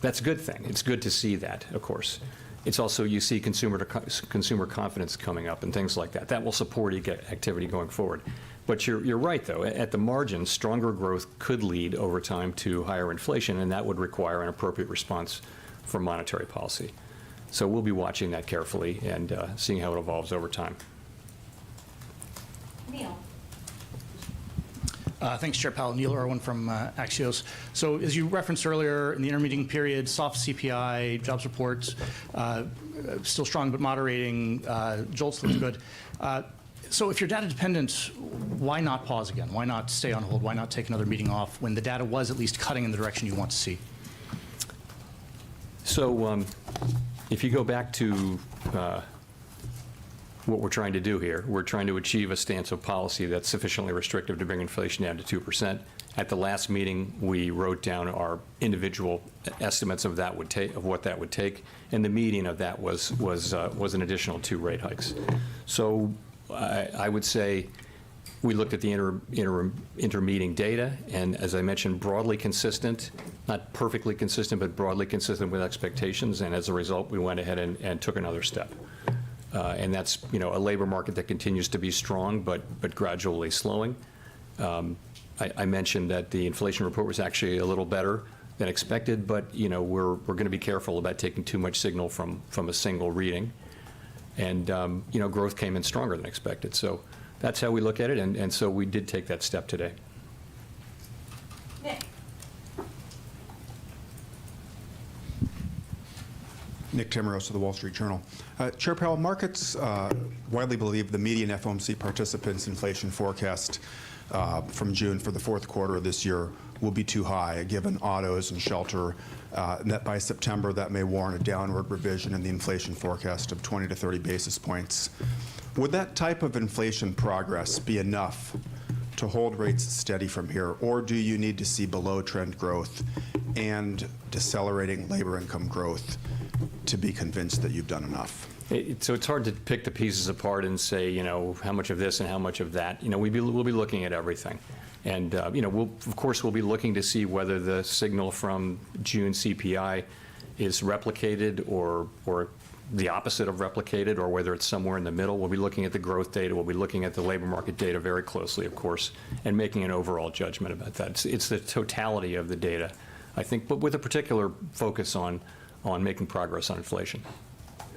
that's a good thing. It's good to see that, of course. It's also, you see consumer confidence coming up and things like that. That will support activity going forward. But you're right, though. At the margin, stronger growth could lead over time to higher inflation, and that would require an appropriate response from monetary policy. So we'll be watching that carefully and seeing how it evolves over time. Neil. Thanks, Chair Powell. Neil Irwin from Axios. So as you referenced earlier, in the intermeeting period, soft CPI, jobs reports, still strong but moderating, JOLTS look good. So if you're data dependent, why not pause again? Why not stay on hold? Why not take another meeting off when the data was at least cutting in the direction you want to see? So if you go back to what we're trying to do here, we're trying to achieve a stance of policy that's sufficiently restrictive to bring inflation down to 2%. At the last meeting, we wrote down our individual estimates of what that would take, and the median of that was an additional 2 rate hikes. So I would say we looked at the intermeeting data, and as I mentioned, broadly consistent, not perfectly consistent, but broadly consistent with expectations, and as a result, we went ahead and took another step. And that's a labor market that continues to be strong, but gradually slowing. I mentioned that the inflation report was actually a little better than expected, but we're going to be careful about taking too much signal from a single reading. And growth came in stronger than expected. So that's how we look at it, and so we did take that step today. Nick. Nick Timmeros of the Wall Street Journal. Chair Powell, markets widely believe the median FOMC participants' inflation forecast from June for the fourth quarter of this year will be too high, given autos and shelter, and that by September that may warrant a downward revision in the inflation forecast of 20 to 30 basis points. Would that type of inflation progress be enough to hold rates steady from here, or do you need to see below-trend growth and decelerating labor income growth to be convinced that you've done enough? So it's hard to pick the pieces apart and say, how much of this and how much of that. We'll be looking at everything. And, of course, we'll be looking to see whether the signal from June CPI is replicated or the opposite of replicated, or whether it's somewhere in the middle. We'll be looking at the growth data. We'll be looking at the labor market data very closely, of course, and making an overall judgment about that. It's the totality of the data, I think, but with a particular focus on making progress on inflation.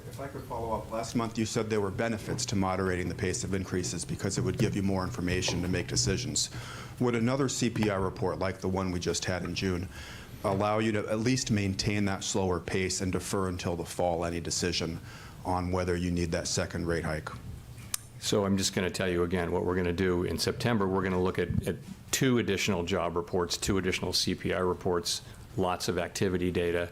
If I could follow up, last month you said there were benefits to moderating the pace of increases because it would give you more information to make decisions. Would another CPI report like the one we just had in June allow you to at least maintain that slower pace and defer until the fall any decision on whether you need that second rate hike? So I'm just going to tell you again what we're going to do in September. We're going to look at 2 additional job reports, 2 additional CPI reports, lots of activity data,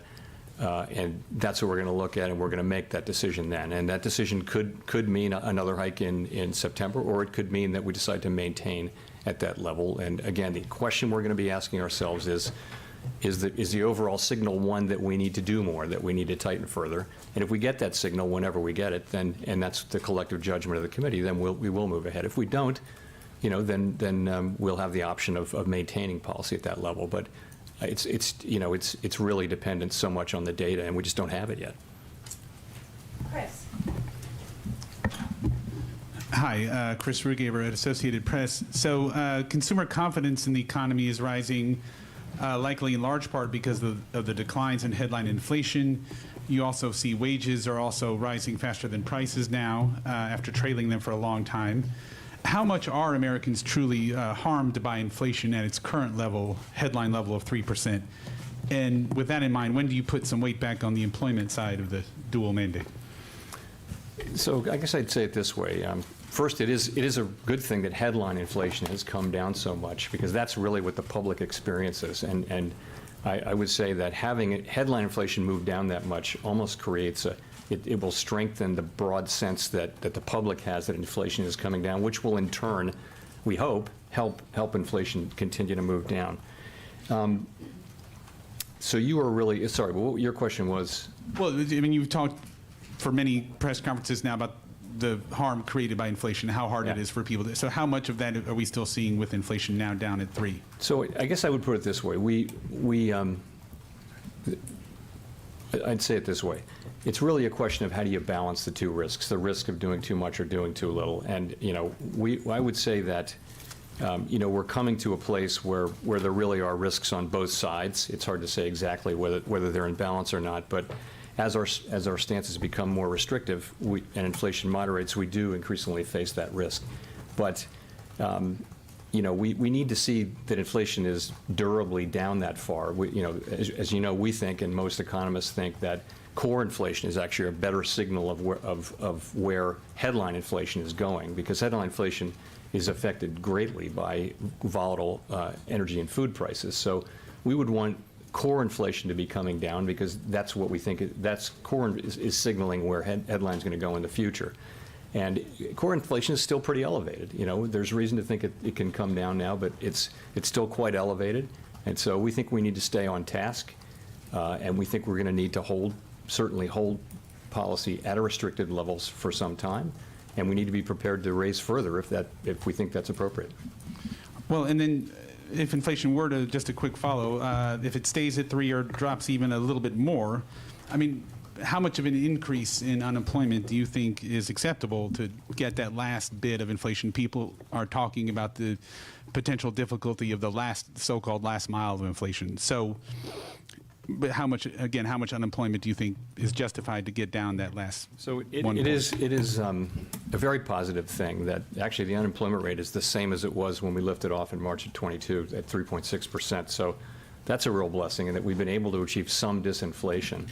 and that's what we're going to look at, and we're going to make that decision then. And that decision could mean another hike in September, or it could mean that we decide to maintain at that level. And again, the question we're going to be asking ourselves is the overall signal one that we need to do more, that we need to tighten further? And if we get that signal whenever we get it, then, and that's the collective judgment of the committee, then we will move ahead. If we don't, then we'll have the option of maintaining policy at that level. But it's really dependent so much on the data, and we just don't have it yet. Chris. Hi, Chris Rugaber at Associated Press. So consumer confidence in the economy is rising, likely in large part because of the declines in headline inflation. You also see wages are also rising faster than prices now after trailing them for a long time. How much are Americans truly harmed by inflation at its current level, headline level of 3%? And with that in mind, when do you put some weight back on the employment side of the dual mandate? So I guess I'd say it this way. First, it is a good thing that headline inflation has come down so much, because that's really what the public experiences. And I would say that having headline inflation move down that much almost creates it will strengthen the broad sense that the public has that inflation is coming down, which will in turn, we hope, help inflation continue to move down. So you were really, sorry, what your question was? Well, I mean, you've talked for many press conferences now about the harm created by inflation, how hard it is for people. So how much of that are we still seeing with inflation now down at 3? So I guess I would put it this way. I'd say it this way. It's really a question of how do you balance the 2 risks, the risk of doing too much or doing too little. And, I would say that, we're coming to a place where there really are risks on both sides. It's hard to say exactly whether they're in balance or not, but as our stances become more restrictive and inflation moderates, we do increasingly face that risk. But we need to see that inflation is durably down that far. As you know, we think, and most economists think, that core inflation is actually a better signal of where headline inflation is going, because headline inflation is affected greatly by volatile energy and food prices. So we would want core inflation to be coming down, because that's what we think, core is signaling where headline's going to go in the future. And core inflation is still pretty elevated. There's reason to think it can come down now, but it's still quite elevated. And so we think we need to stay on task, and we think we're going to need to certainly hold policy at a restricted levels for some time, and we need to be prepared to raise further if we think that's appropriate. Well, and then if inflation were to, just a quick follow, if it stays at 3 or drops even a little bit more, I mean, how much of an increase in unemployment do you think is acceptable to get that last bit of inflation? People are talking about the potential difficulty of the so-called last mile of inflation. So, but how much unemployment do you think is justified to get down that last? So it is a very positive thing that actually the unemployment rate is the same as it was when we lifted off in March of 22 at 3.6%. So that's a real blessing, and that we've been able to achieve some disinflation.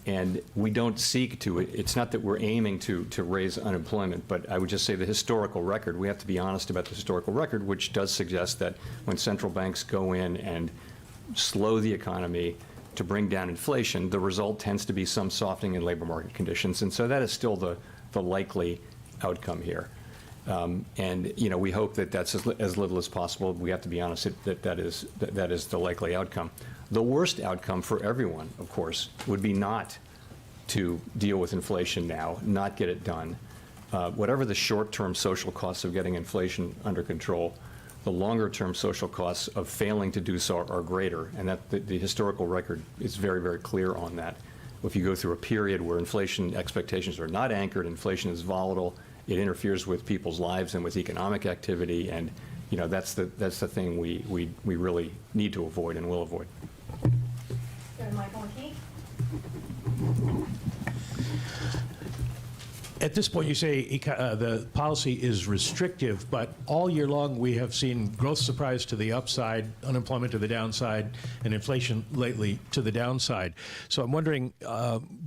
And we don't seek to, it's not that we're aiming to raise unemployment, but I would just say the historical record, we have to be honest about the historical record, which does suggest that when central banks go in and slow the economy to bring down inflation, the result tends to be some softening in labor market conditions. And so that is still the likely outcome here. And we hope that that's as little as possible. We have to be honest that is the likely outcome. The worst outcome for everyone, of course, would be not to deal with inflation now, not get it done. Whatever the short-term social costs of getting inflation under control, the longer-term social costs of failing to do so are greater, and that the historical record is very, very clear on that. If you go through a period where inflation expectations are not anchored, inflation is volatile, it interferes with people's lives and with economic activity, and that's the thing we really need to avoid and will avoid. Go to Michael McKee. At this point, you say the policy is restrictive, but all year long we have seen growth surprise to the upside, unemployment to the downside, and inflation lately to the downside. So I'm wondering,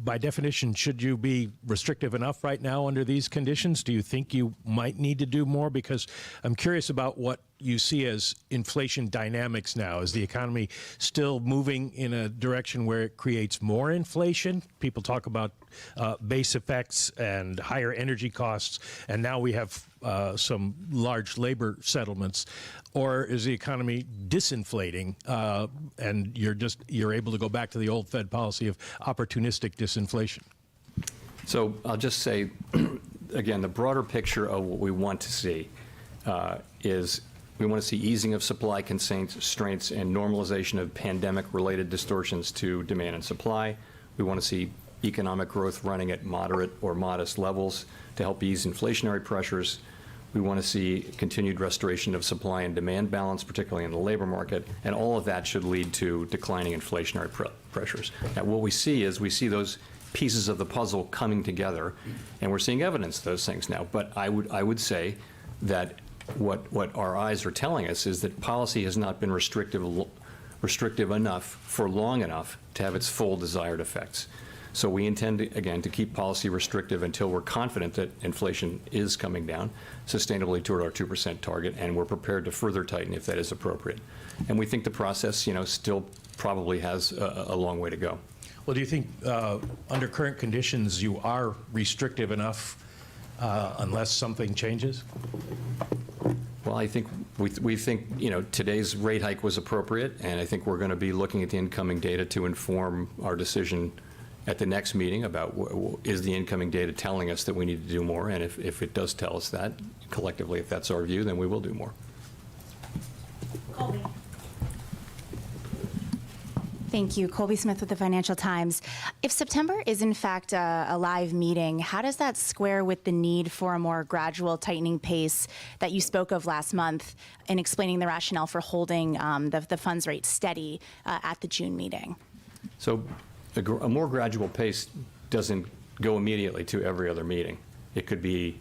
by definition, should you be restrictive enough right now under these conditions? Do you think you might need to do more? Because I'm curious about what you see as inflation dynamics now. Is the economy still moving in a direction where it creates more inflation? People talk about base effects and higher energy costs, and now we have some large labor settlements. Or is the economy disinflating, and you're able to go back to the old Fed policy of opportunistic disinflation? So I'll just say, again, the broader picture of what we want to see is we want to see easing of supply constraints and normalization of pandemic-related distortions to demand and supply. We want to see economic growth running at moderate or modest levels to help ease inflationary pressures. We want to see continued restoration of supply and demand balance, particularly in the labor market, and all of that should lead to declining inflationary pressures. Now, what we see is those pieces of the puzzle coming together, and we're seeing evidence of those things now. But I would say that what our eyes are telling us is that policy has not been restrictive enough for long enough to have its full desired effects. So we intend, again, to keep policy restrictive until we're confident that inflation is coming down sustainably toward our 2% target, and we're prepared to further tighten if that is appropriate. And we think the process, still probably has a long way to go. Well, do you think under current conditions you are restrictive enough unless something changes? Well, I think we think today's rate hike was appropriate, and I think we're going to be looking at the incoming data to inform our decision at the next meeting about is the incoming data telling us that we need to do more, and if it does tell us that collectively, if that's our view, then we will do more. Colby. Thank you. Colby Smith with the Financial Times. If September is in fact a live meeting, how does that square with the need for a more gradual tightening pace that you spoke of last month in explaining the rationale for holding the funds rate steady at the June meeting? So a more gradual pace doesn't go immediately to every other meeting. It could be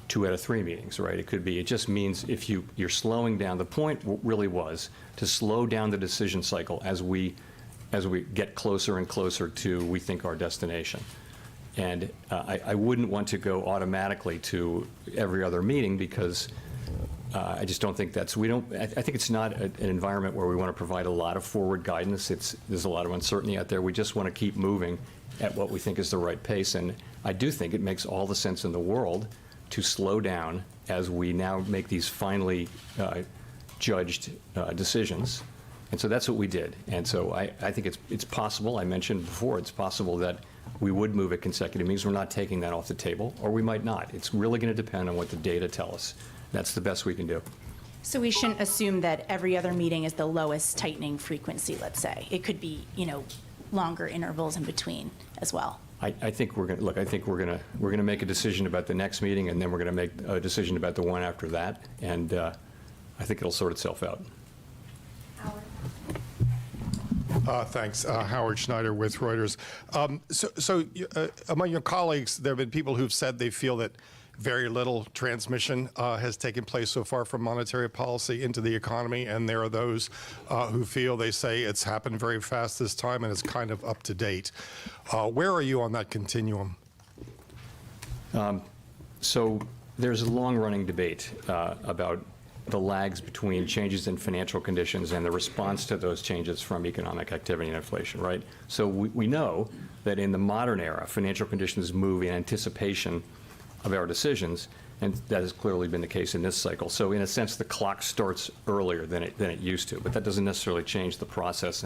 2 out of 3 meetings, right? It just means if you're slowing down. The point really was to slow down the decision cycle as we get closer and closer to, we think, our destination. And I wouldn't want to go automatically to every other meeting because I just don't think I think it's not an environment where we want to provide a lot of forward guidance. There's a lot of uncertainty out there. We just want to keep moving at what we think is the right pace. And I do think it makes all the sense in the world to slow down as we now make these finally judged decisions. And so that's what we did. And so I think it's possible, I mentioned before, it's possible that we would move at consecutive meetings. We're not taking that off the table, or we might not. It's really going to depend on what the data tell us. That's the best we can do. So we shouldn't assume that every other meeting is the lowest tightening frequency, let's say. It could be, longer intervals in between as well. I think we're going to look. I think we're going to make a decision about the next meeting, and then we're going to make a decision about the one after that. And I think it'll sort itself out. Thanks. Howard Schneider with Reuters. Among your colleagues, there have been people who've said they feel that very little transmission has taken place so far from monetary policy into the economy, and there are those who feel, they say, it's happened very fast this time and it's kind of up to date. Where are you on that continuum? So there's a long-running debate about the lags between changes in financial conditions and the response to those changes from economic activity and inflation, right? So we know that in the modern era, financial conditions move in anticipation of our decisions, and that has clearly been the case in this cycle. So in a sense, the clock starts earlier than it used to, but that doesn't necessarily change the process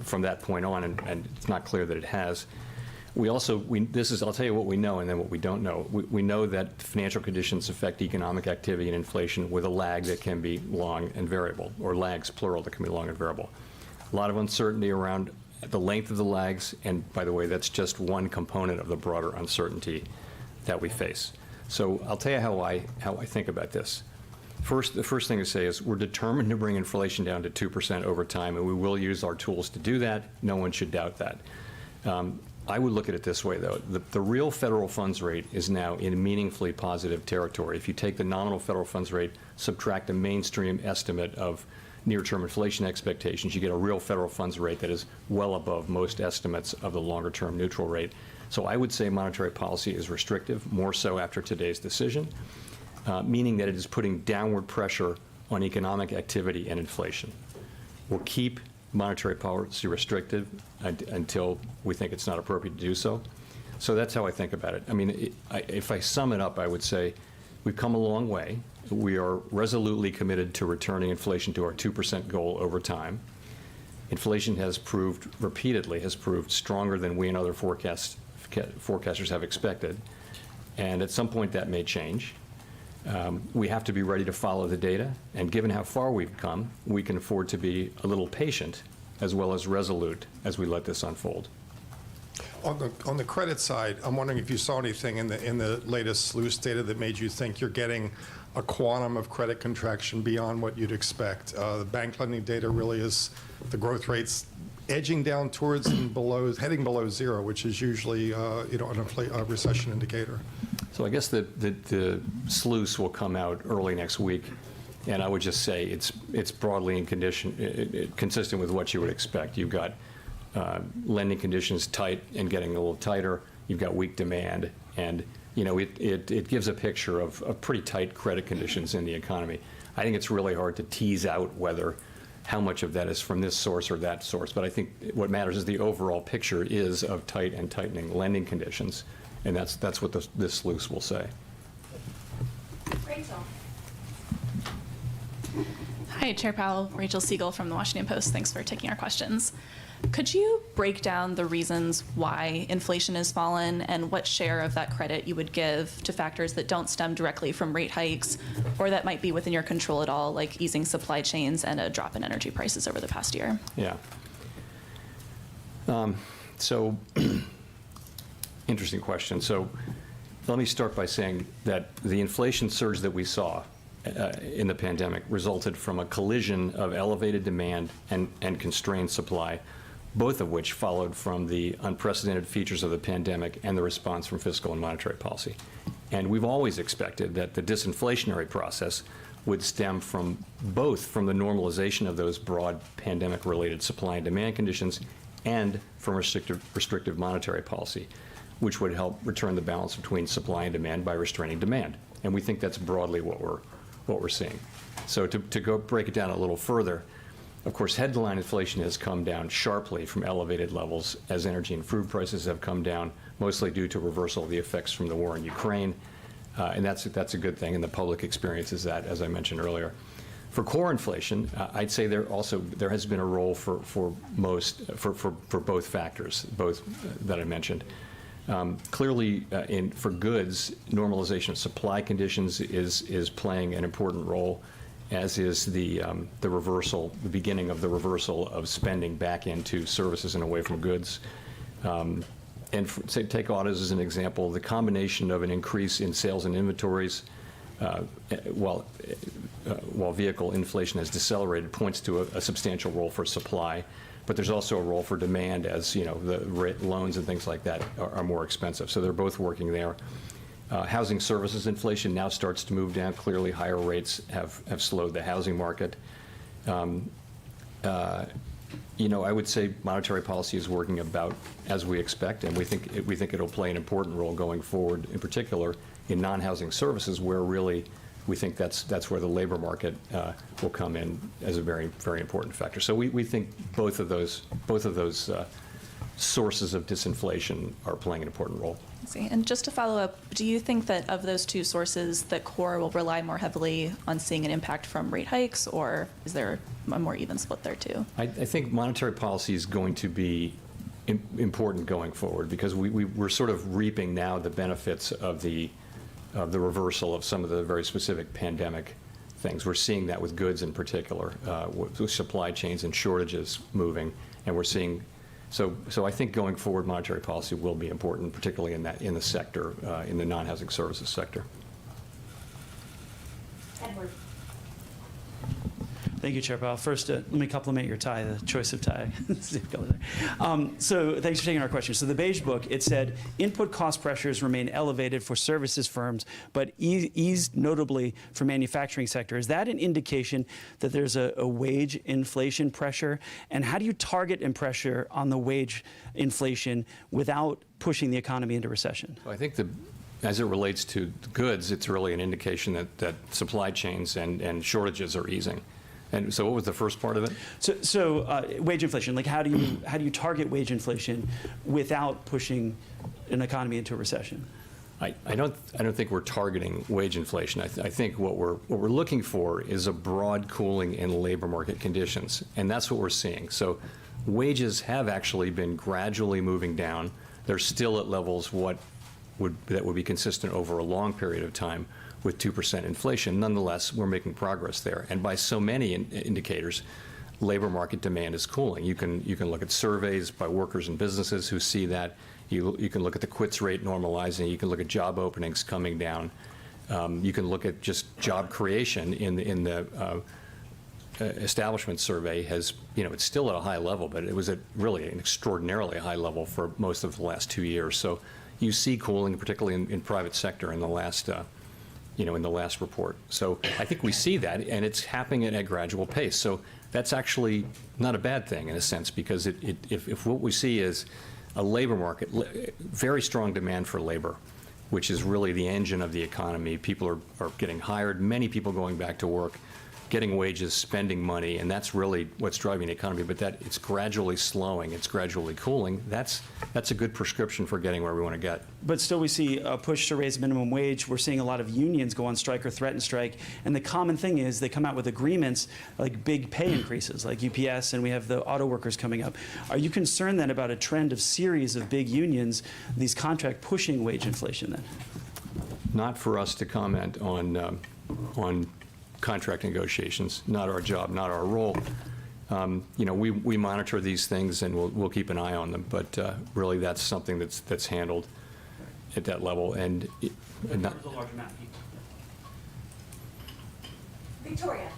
from that point on, and it's not clear that it has. I'll tell you what we know and then what we don't know. We know that financial conditions affect economic activity and inflation with a lag that can be long and variable, or lags, plural, that can be long and variable. A lot of uncertainty around the length of the lags, and by the way, that's just one component of the broader uncertainty that we face. So I'll tell you how I think about this. The first thing to say is we're determined to bring inflation down to 2% over time, and we will use our tools to do that. No one should doubt that. I would look at it this way, though. The real federal funds rate is now in meaningfully positive territory. If you take the nominal federal funds rate, subtract a mainstream estimate of near-term inflation expectations, you get a real federal funds rate that is well above most estimates of the longer-term neutral rate. So I would say monetary policy is restrictive, more so after today's decision, meaning that it is putting downward pressure on economic activity and inflation. We'll keep monetary policy restrictive until we think it's not appropriate to do so. So that's how I think about it. I mean, if I sum it up, I would say we've come a long way. We are resolutely committed to returning inflation to our 2% goal over time. Inflation has proved, repeatedly, has proved stronger than we and other forecasters have expected. And at some point that may change. We have to be ready to follow the data, and given how far we've come, we can afford to be a little patient as well as resolute as we let this unfold. On the credit side, I'm wondering if you saw anything in the latest SLOOS data that made you think you're getting a quantum of credit contraction beyond what you'd expect. The bank lending data really is, the growth rates edging down towards and below, heading below zero, which is usually a recession indicator. So I guess the SLOOS will come out early next week, and I would just say it's broadly consistent with what you would expect. You've got lending conditions tight and getting a little tighter. You've got weak demand, and it gives a picture of pretty tight credit conditions in the economy. I think it's really hard to tease out how much of that is from this source or that source, but I think what matters is the overall picture is of tight and tightening lending conditions, and that's what this SLOOS will say. Rachel. Hi, Chair Powell. Rachel Siegel from the Washington Post. Thanks for taking our questions. Could you break down the reasons why inflation has fallen and what share of that credit you would give to factors that don't stem directly from rate hikes or that might be within your control at all, like easing supply chains and a drop in energy prices over the past year? Yeah. So, interesting question. So let me start by saying that the inflation surge that we saw in the pandemic resulted from a collision of elevated demand and constrained supply, both of which followed from the unprecedented features of the pandemic and the response from fiscal and monetary policy. And we've always expected that the disinflationary process would stem from both from the normalization of those broad pandemic-related supply and demand conditions and from restrictive monetary policy, which would help return the balance between supply and demand by restraining demand. And we think that's broadly what we're seeing. So to go break it down a little further, of course, headline inflation has come down sharply from elevated levels as energy and food prices have come down, mostly due to reversal of the effects from the war in Ukraine. And that's a good thing, and the public experiences that, as I mentioned earlier. For core inflation, I'd say there has been a role for both factors, both that I mentioned. Clearly, for goods, normalization of supply conditions is playing an important role, as is the beginning of the reversal of spending back into services and away from goods. Take autos as an example. The combination of an increase in sales and inventories, while vehicle inflation has decelerated, points to a substantial role for supply. But there's also a role for demand, as the loans and things like that are more expensive. So they're both working there. Housing services inflation now starts to move down. Clearly, higher rates have slowed the housing market. I would say monetary policy is working about as we expect, and we think it'll play an important role going forward, in particular in non-housing services, where really we think that's where the labor market will come in as a very, very important factor. So we think both of those sources of disinflation are playing an important role. I see. And just to follow up, do you think that of those two sources, that core will rely more heavily on seeing an impact from rate hikes, or is there a more even split there too? I think monetary policy is going to be important going forward, because we're sort of reaping now the benefits of the reversal of some of the very specific pandemic things. We're seeing that with goods in particular, with supply chains and shortages moving, and we're seeing. So I think going forward, monetary policy will be important, particularly in the sector, in the non-housing services sector. Edward. Thank Thank you, Chair Powell. First, let me compliment your tie, the choice of tie. So thanks for taking our question. So the Beige Book, it said, input cost pressures remain elevated for services firms, but eased notably for manufacturing sector. Is that an indication that there's a wage inflation pressure? And how do you target and pressure on the wage inflation without pushing the economy into recession? I think as it relates to goods, it's really an indication that supply chains and shortages are easing. And so what was the first part of it? So wage inflation, like how do you target wage inflation without pushing an economy into a recession? I don't think we're targeting wage inflation. I think what we're looking for is a broad cooling in labor market conditions, and that's what we're seeing. So wages have actually been gradually moving down. They're still at levels that would be consistent over a long period of time with 2% inflation. Nonetheless, we're making progress there. And by so many indicators, labor market demand is cooling. You can look at surveys by workers and businesses who see that. You can look at the quits rate normalizing. You can look at job openings coming down. You can look at just job creation in the establishment survey has, it's still at a high level, but it was at really an extraordinarily high level for most of the last 2 years. So you see cooling, particularly in private sector in the last, in the last report. So I think we see that, and it's happening at a gradual pace. So that's actually not a bad thing in a sense, because if what we see is a labor market, very strong demand for labor, which is really the engine of the economy. People are getting hired, many people going back to work, getting wages, spending money, and that's really what's driving the economy. But that it's gradually slowing, it's gradually cooling. That's a good prescription for getting where we want to get. But still, we see a push to raise minimum wage. We're seeing a lot of unions go on strike or threaten strike. And the common thing is they come out with agreements like big pay increases, like UPS, and we have the auto workers coming up. Are you concerned then about a trend of series of big unions, these contract pushing wage inflation then? Not for us to comment on contract negotiations. Not our job, not our role. We monitor these things and we'll keep an eye on them. But really, that's something that's handled at that level. And not a large amount. Victoria.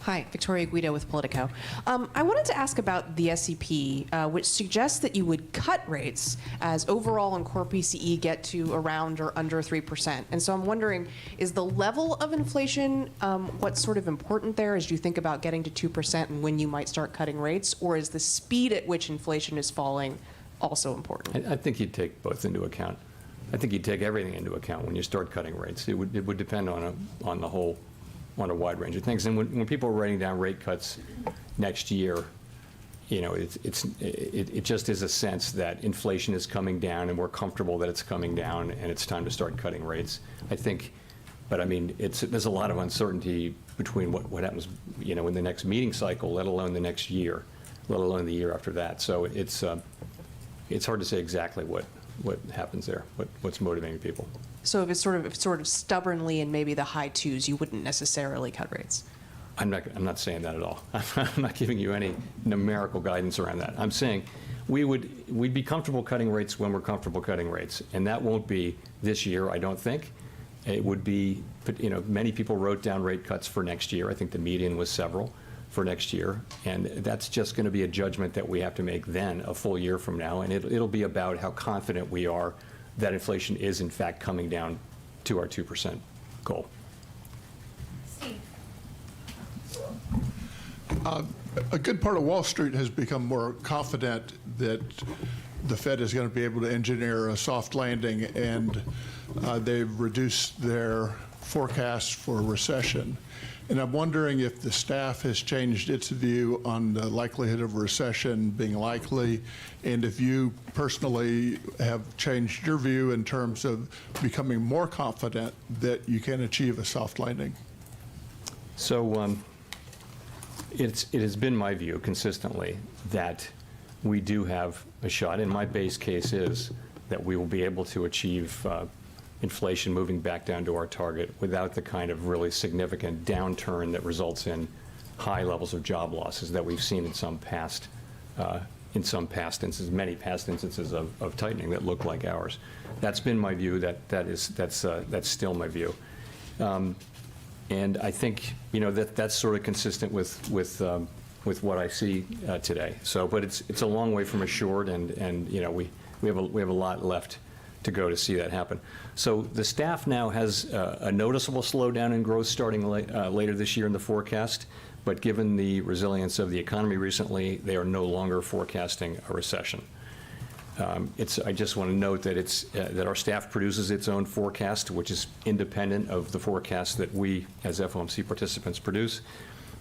Hi, Victoria Guido with Politico. I wanted to ask about the SEP, which suggests that you would cut rates as overall and core PCE get to around or under 3%. And so I'm wondering, is the level of inflation what's sort of important there as you think about getting to 2% and when you might start cutting rates? Or is the speed at which inflation is falling also important? I think you'd take both into account. I think you'd take everything into account when you start cutting rates. It would depend on the whole, on a wide range of things. And when people are writing down rate cuts next year, it just is a sense that inflation is coming down and we're comfortable that it's coming down and it's time to start cutting rates. I think, but I mean, there's a lot of uncertainty between what happens, in the next meeting cycle, let alone the next year, let alone the year after that. So it's hard to say exactly what happens there, what's motivating people. So if it's sort of stubbornly in maybe the high twos, you wouldn't necessarily cut rates? I'm not saying that at all. I'm not giving you any numerical guidance around that. I'm saying we'd be comfortable cutting rates when we're comfortable cutting rates, and that won't be this year, I don't think. It would be, many people wrote down rate cuts for next year. I think the median was several for next year, and that's just going to be a judgment that we have to make then, a full year from now, and it'll be about how confident we are that inflation is in fact coming down to our 2% goal. Steve. A good part of Wall Street has become more confident that the Fed is going to be able to engineer a soft landing, and they've reduced their forecast for recession. And I'm wondering if the staff has changed its view on the likelihood of recession being likely, and if you personally have changed your view in terms of becoming more confident that you can achieve a soft landing. So it has been my view consistently that we do have a shot, and my base case is that we will be able to achieve inflation moving back down to our target without the kind of really significant downturn that results in high levels of job losses that we've seen in some past instances, many past instances of tightening that look like ours. That's been my view. That's still my view. And I think, that's sort of consistent with what I see today. So, but it's a long way from assured, and we have a lot left to go to see that happen. So the staff now has a noticeable slowdown in growth starting later this year in the forecast, but given the resilience of the economy recently, they are no longer forecasting a recession. I just want to note that that our staff produces its own forecast, which is independent of the forecast that we, as FOMC participants, produce.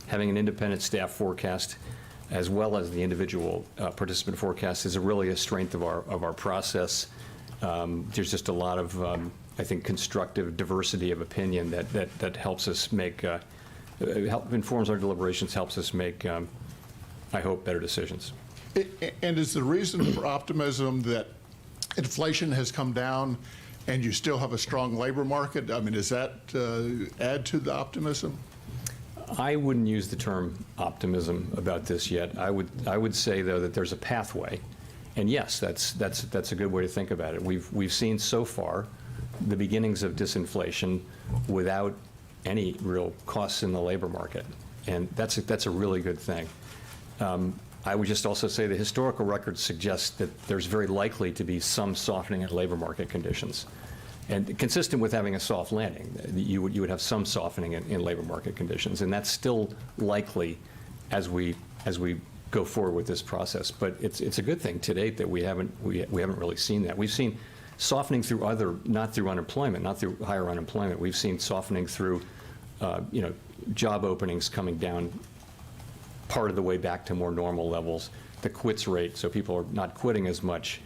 Having an independent staff forecast, as well as the individual participant forecast, is really a strength of our process. There's just a lot of, I think, constructive diversity of opinion that helps us make, informs our deliberations, helps us make, I hope, better decisions. And is the reason for optimism that inflation has come down and you still have a strong labor market? I mean, does that add to the optimism? I wouldn't use the term optimism about this yet. I would say, though, that there's a pathway. And yes, that's a good way to think about it. We've seen so far the beginnings of disinflation without any real costs in the labor market, and that's a really good thing. I would just also say the historical record suggests that there's very likely to be some softening in labor market conditions, and consistent with having a soft landing, you would have some softening in labor market conditions, and that's still likely as we go forward with this process. But it's a good thing to date that we haven't really seen that. We've seen softening through not through unemployment, not through higher unemployment. We've seen softening through job openings coming down part of the way back to more normal levels. The quits rate, so people are not quitting as much.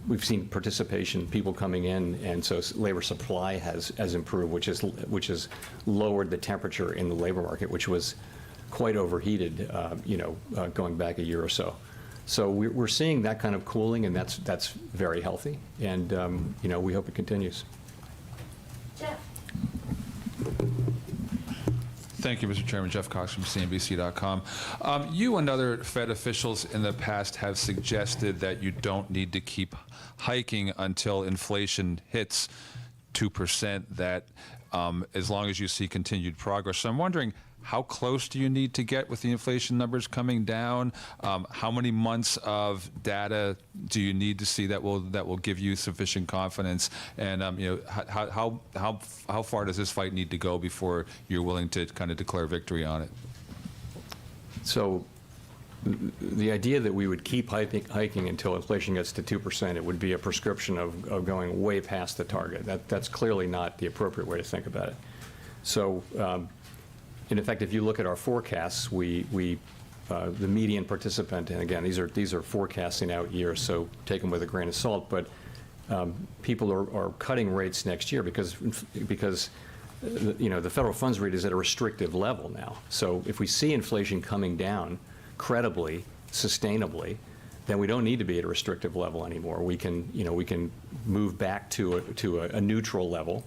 We've seen participation, people coming in, and so labor supply has improved, which has lowered the temperature in the labor market, which was quite overheated, going back a year or so. So we're seeing that kind of cooling, and that's very healthy, and we hope it continues. Jeff. Thank you, Mr. Chairman. Jeff Cox from CNBC.com. You and other Fed officials in the past have suggested that you don't need to keep hiking until inflation hits 2%, that as long as you see continued progress. So I'm wondering, how close do you need to get with the inflation numbers coming down? How many months of data do you need to see that will give you sufficient confidence? And how far does this fight need to go before you're willing to kind of declare victory on it? So the idea that we would keep hiking until inflation gets to 2%, it would be a prescription of going way past the target. That's clearly not the appropriate way to think about it. So. In effect, if you look at our forecasts, the median participant, and again, these are forecasting out years, so take them with a grain of salt, but people are cutting rates next year because the federal funds rate is at a restrictive level now. So if we see inflation coming down credibly, sustainably, then we don't need to be at a restrictive level anymore. We can move back to a neutral level,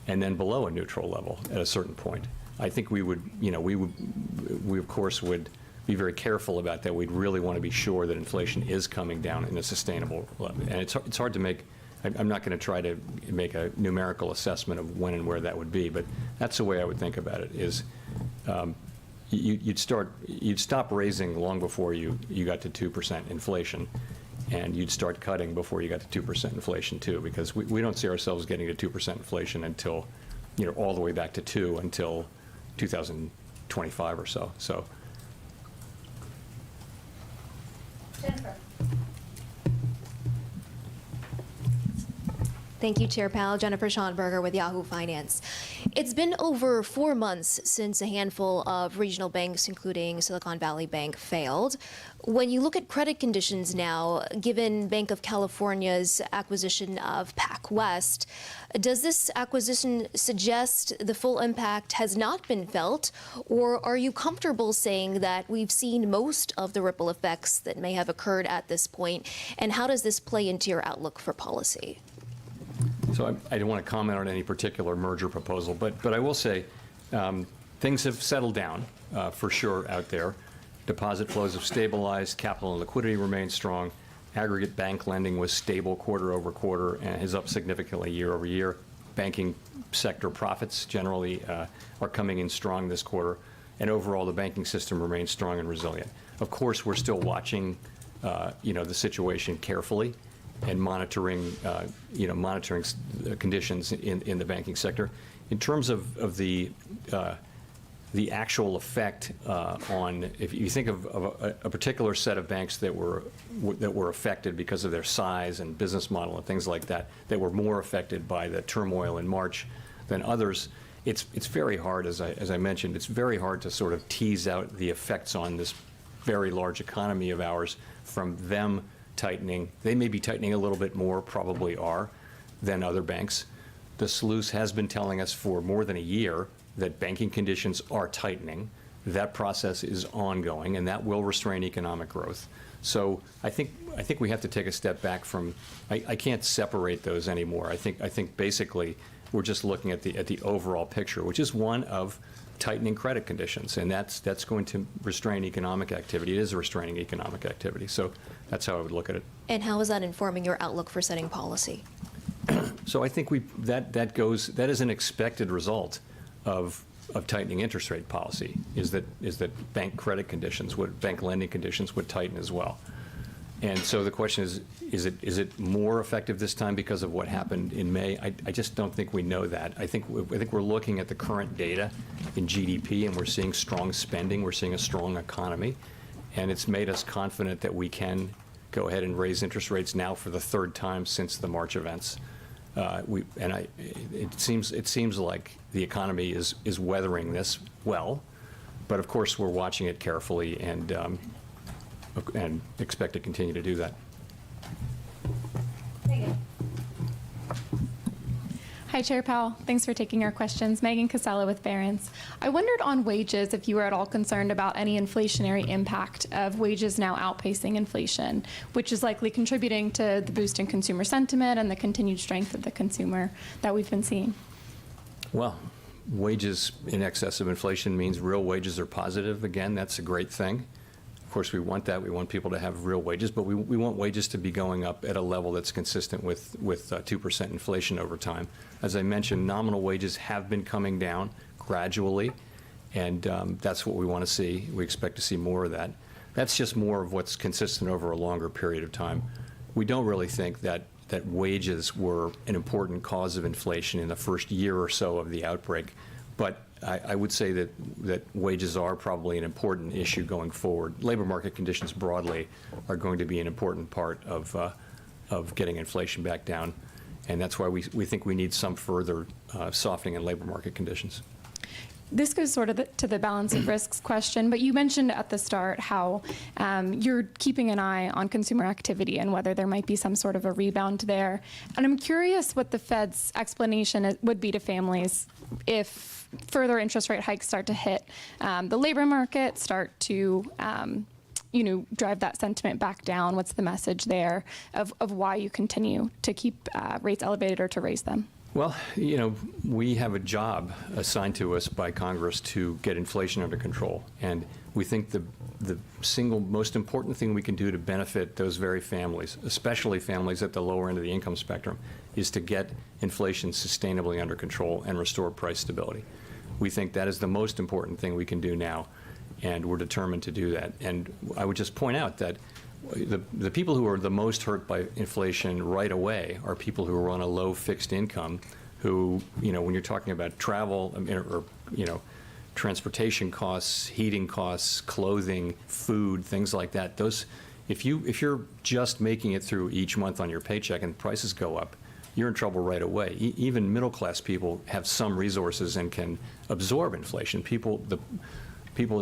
and then below a neutral level at a certain point. I think we of course would be very careful about that. We'd really want to be sure that inflation is coming down in a sustainable level. And it's hard to make, I'm not going to try to make a numerical assessment of when and where that would be, but that's the way I would think about it, is you'd stop raising long before you got to 2% inflation, and you'd start cutting before you got to 2% inflation too, because we don't see ourselves getting to 2% inflation until, all the way back to 2 until 2025 or so. So. Jennifer. Thank you, Chair Powell. Jennifer Schonberger with Yahoo Finance. It's been over 4 months since a handful of regional banks, including Silicon Valley Bank, failed. When you look at credit conditions now, given Banc of California's acquisition of PacWest, does this acquisition suggest the full impact has not been felt, or are you comfortable saying that we've seen most of the ripple effects that may have occurred at this point, and how does this play into your outlook for policy? So I don't want to comment on any particular merger proposal, but I will say things have settled down for sure out there. Deposit flows have stabilized, capital and liquidity remain strong, aggregate bank lending was stable quarter over quarter and is up significantly year over year. banking sector profits generally are coming in strong this quarter, and overall the banking system remains strong and resilient. Of course, we're still watching the situation carefully and monitoring conditions in the banking sector. In terms of the actual effect on, if you think of a particular set of banks that were affected because of their size and business model and things like that, that were more affected by the turmoil in March than others, it's very hard, as I mentioned, it's very hard to sort of tease out the effects on this very large economy of ours from them tightening. They may be tightening a little bit more, probably are, than other banks. The SLOOS has been telling us for more than a year that banking conditions are tightening. That process is ongoing, and that will restrain economic growth. So I think we have to take a step back from. I can't separate those anymore. I think basically we're just looking at the overall picture, which is one of tightening credit conditions, and that's going to restrain economic activity. It is restraining economic activity. So that's how I would look at it. And how is that informing your outlook for setting policy? So I think that is an expected result of tightening interest rate policy, is that bank credit conditions bank lending conditions would tighten as well. And so the question is it more effective this time because of what happened in May? I just don't think we know that. I think we're looking at the current data in GDP, and we're seeing strong spending, we're seeing a strong economy, and it's made us confident that we can go ahead and raise interest rates now for the third time since the March events. It seems like the economy is weathering this well, but of course we're watching it carefully and expect to continue to do that. Megan. Hi, Chair Powell. Thanks for taking our questions. Megan Casella with Barron's. I wondered on wages if you were at all concerned about any inflationary impact of wages now outpacing inflation, which is likely contributing to the boost in consumer sentiment and the continued strength of the consumer that we've been seeing. Well, wages in excess of inflation means real wages are positive. Again, that's a great thing. Of course, we want that. We want people to have real wages, but we want wages to be going up at a level that's consistent with 2% inflation over time. As I mentioned, nominal wages have been coming down gradually, and that's what we want to see. We expect to see more of that. That's just more of what's consistent over a longer period of time. We don't really think that wages were an important cause of inflation in the first year or so of the outbreak, but I would say that wages are probably an important issue going forward. Labor market conditions broadly are going to be an important part of getting inflation back down, and that's why we think we need some further softening in labor market conditions. This goes sort of to the balance of risks question, but you mentioned at the start how you're keeping an eye on consumer activity and whether there might be some sort of a rebound there. And I'm curious what the Fed's explanation would be to families if further interest rate hikes start to hit the labor market, start to drive that sentiment back down. What's the message there of why you continue to keep rates elevated or to raise them? Well, we have a job assigned to us by Congress to get inflation under control, and we think the single most important thing we can do to benefit those very families, especially families at the lower end of the income spectrum, is to get inflation sustainably under control and restore price stability. We think that is the most important thing we can do now, and we're determined to do that. And I would just point out that the people who are the most hurt by inflation right away are people who are on a low fixed income, who, when you're talking about travel or transportation costs, heating costs, clothing, food, things like that, those, if you're just making it through each month on your paycheck and prices go up, you're in trouble right away. Even middle class people have some resources and can absorb inflation. People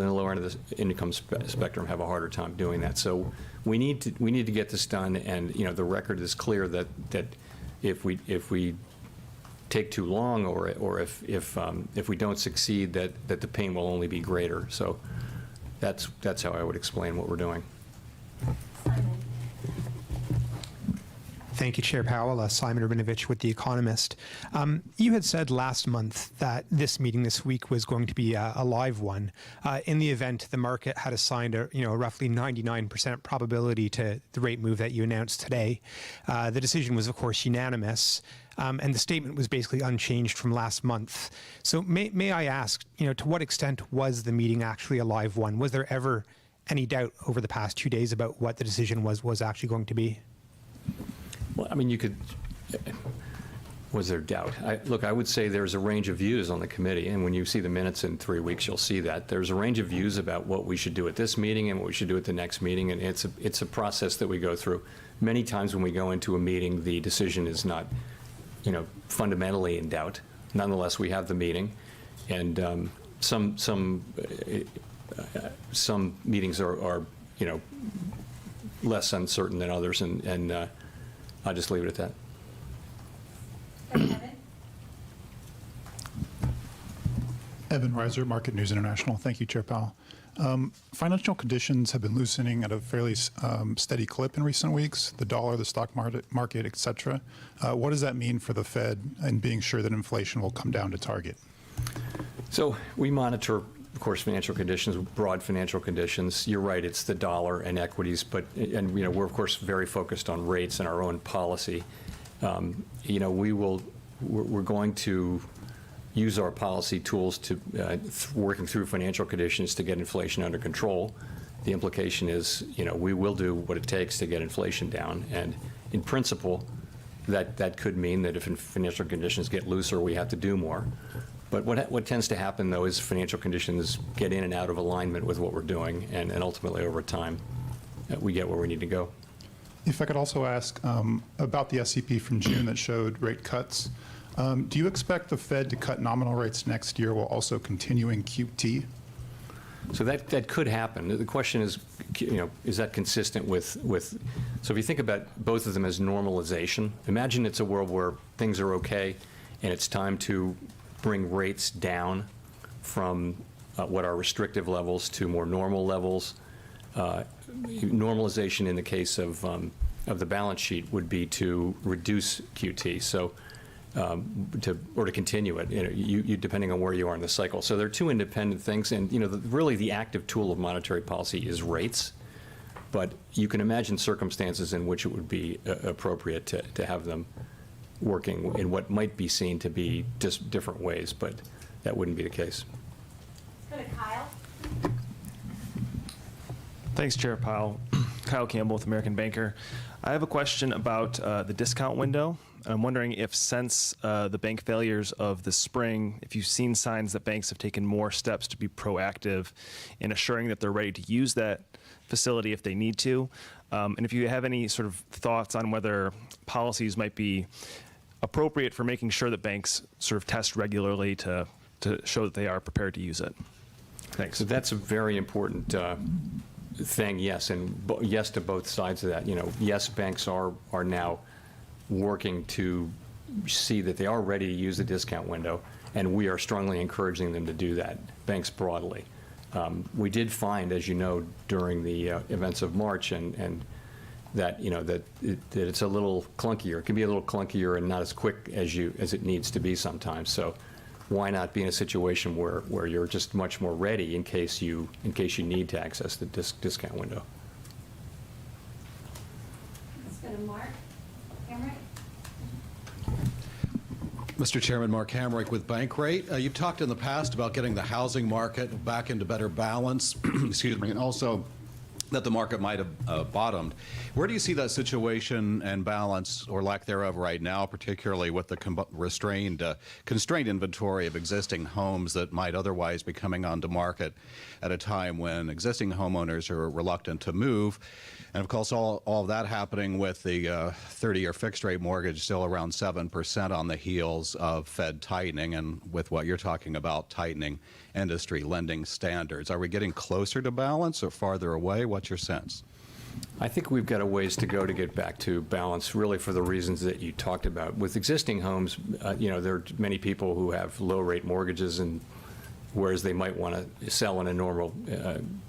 in the lower end of the income spectrum have a harder time doing that. So we need to get this done, and the record is clear that if we take too long or if we don't succeed, that the pain will only be greater. So that's how I would explain what we're doing. Thank you, Chair Powell. Simon Rabinovich with The Economist. You had said last month that this meeting this week was going to be a live one. In the event, the market had assigned a roughly 99% probability to the rate move that you announced today. The decision was, of course, unanimous, and the statement was basically unchanged from last month. So may I ask, to what extent was the meeting actually a live one? Was there ever any doubt over the past 2 days about what the decision was actually going to be? Well, I mean, was there doubt? Look, I would say there's a range of views on the committee, and when you see the minutes in 3 weeks, you'll see that. There's a range of views about what we should do at this meeting and what we should do at the next meeting, and it's a process that we go through. Many times when we go into a meeting, the decision is not, fundamentally in doubt. Nonetheless, we have the meeting, and some meetings are less uncertain than others, and I'll just leave it at that. Evan Reiser, Market News International. Thank you, Chair Powell. Financial conditions have been loosening at a fairly steady clip in recent weeks, the dollar, the stock market, et cetera. What does that mean for the Fed and being sure that inflation will come down to target? So we monitor, of course, financial conditions, broad financial conditions. You're right, it's the dollar and equities, and we're of course very focused on rates and our own policy. We're going to use our policy tools to working through financial conditions to get inflation under control. The implication is, we will do what it takes to get inflation down, and in principle, that could mean that if financial conditions get looser, we have to do more. But what tends to happen, though, is financial conditions get in and out of alignment with what we're doing, and ultimately, over time, we get where we need to go. If I could also ask about the SEP from June that showed rate cuts. Do you expect the Fed to cut nominal rates next year while also continuing QT? So that could happen. The question is, is that consistent with? So if you think about both of them as normalization, imagine it's a world where things are okay, and it's time to bring rates down from what are restrictive levels to more normal levels. Normalization in the case of the balance sheet would be to reduce QT, so to continue it, you depending on where you are in the cycle. So they're two independent things, and really the active tool of monetary policy is rates. But you can imagine circumstances in which it would be appropriate to have them working in what might be seen to be just different ways, but that wouldn't be the case. Let's go to Kyle. Thanks, Chair Powell. Kyle Campbell with American Banker. I have a question about the discount window. I'm wondering if since the bank failures of the spring, if you've seen signs that banks have taken more steps to be proactive in assuring that they're ready to use that facility if they need to. And if you have any sort of thoughts on whether policies might be appropriate for making sure that banks sort of test regularly to show that they are prepared to use it. Thanks. So that's a very important thing, yes, and yes to both sides of that. Yes, banks are now working to see that they are ready to use the discount window, and we are strongly encouraging them to do that, banks broadly. We did find, as you know, during the events of March, and that that it's a little clunkier. It can be a little clunkier and not as quick as it needs to be sometimes. So why not be in a situation where you're just much more ready in case you need to access the discount window? Let's go to Mark Hamrick. Mr. Chairman, Mark Hamrick with Bankrate. You've talked in the past about getting the housing market back into better balance, excuse me, and also that the market might have bottomed. Where do you see that situation and balance, or lack thereof, right now, particularly with the constrained inventory of existing homes that might otherwise be coming onto market at a time when existing homeowners are reluctant to move? And of course, all of that happening with the 30-year fixed rate mortgage still around 7% on the heels of Fed tightening, and with what you're talking about, tightening industry lending standards. Are we getting closer to balance or farther away? What's your sense? I think we've got a ways to go to get back to balance, really for the reasons that you talked about. With existing homes, there are many people who have low-rate mortgages, and whereas they might want to sell in a normal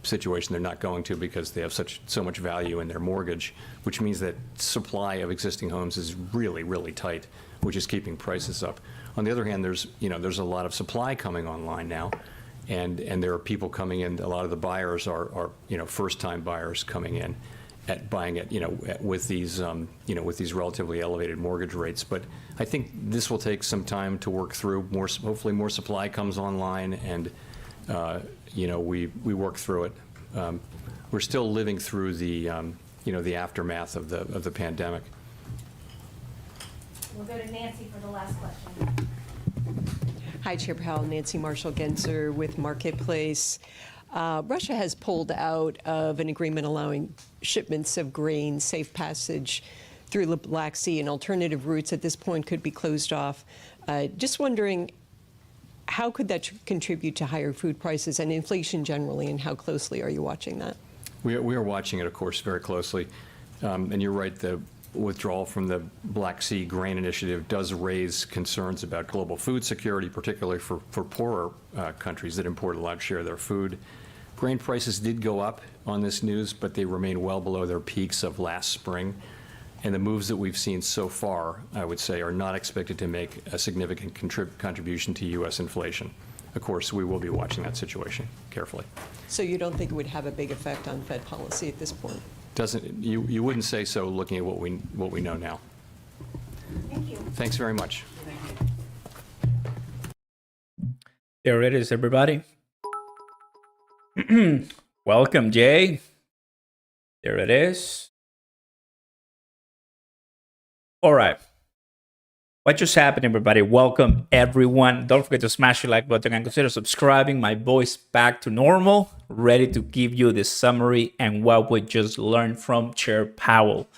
situation, they're not going to because they have so much value in their mortgage, which means that supply of existing homes is really, really tight, which is keeping prices up. On the other hand, there's a lot of supply coming online now, and there are people coming in. A lot of the buyers are first-time buyers coming in at buying it, with these relatively elevated mortgage rates. But I think this will take some time to work through. Hopefully more supply comes online, and we work through it. We're still living through the the aftermath of the pandemic. We'll go to Nancy for the last question. Hi, Chair Powell. Nancy Marshall-Genzer with Marketplace. Russia has pulled out of an agreement allowing shipments of grain, safe passage through the Black Sea, and alternative routes at this point could be closed off. Just wondering, how could that contribute to higher food prices and inflation generally, and how closely are you watching that? We are watching it, of course, very closely. And you're right, the withdrawal from the Black Sea Grain Initiative does raise concerns about global food security, particularly for poorer countries that import a large share of their food. Grain prices did go up on this news, but they remain well below their peaks of last spring. And the moves that we've seen so far, I would say, are not expected to make a significant contribution to U.S. inflation. Of course, we will be watching that situation carefully. So you don't think it would have a big effect on Fed policy at this point? You wouldn't say so looking at what we know now. Thank you. Thanks very much. There it is, everybody. Welcome, Jay. There it is. All right. What just happened, everybody? Welcome, everyone. Don't forget to smash the like button and consider subscribing. My voice back to normal, ready to give you the summary and what we just learned from Chair Powell.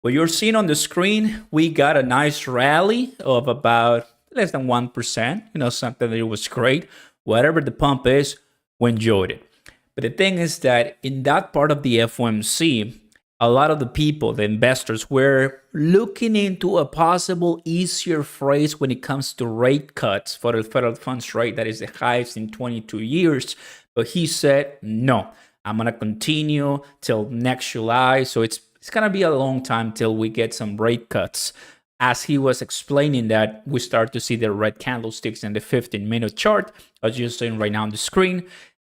What you're seeing on the screen, we got a nice rally of about less than 1%, something that was great. Whatever the pump is, we enjoyed it. But the thing is that in that part of the FOMC, a lot of the people, the investors, were looking into a possible easier phrase when it comes to rate cuts for the federal funds rate that is the highest in 22 years. But he said, no, I'm going to continue till next July. So it's going to be a long time till we get some rate cuts. As he was explaining that, we start to see the red candlesticks in the 15-minute chart, as you're seeing right now on the screen.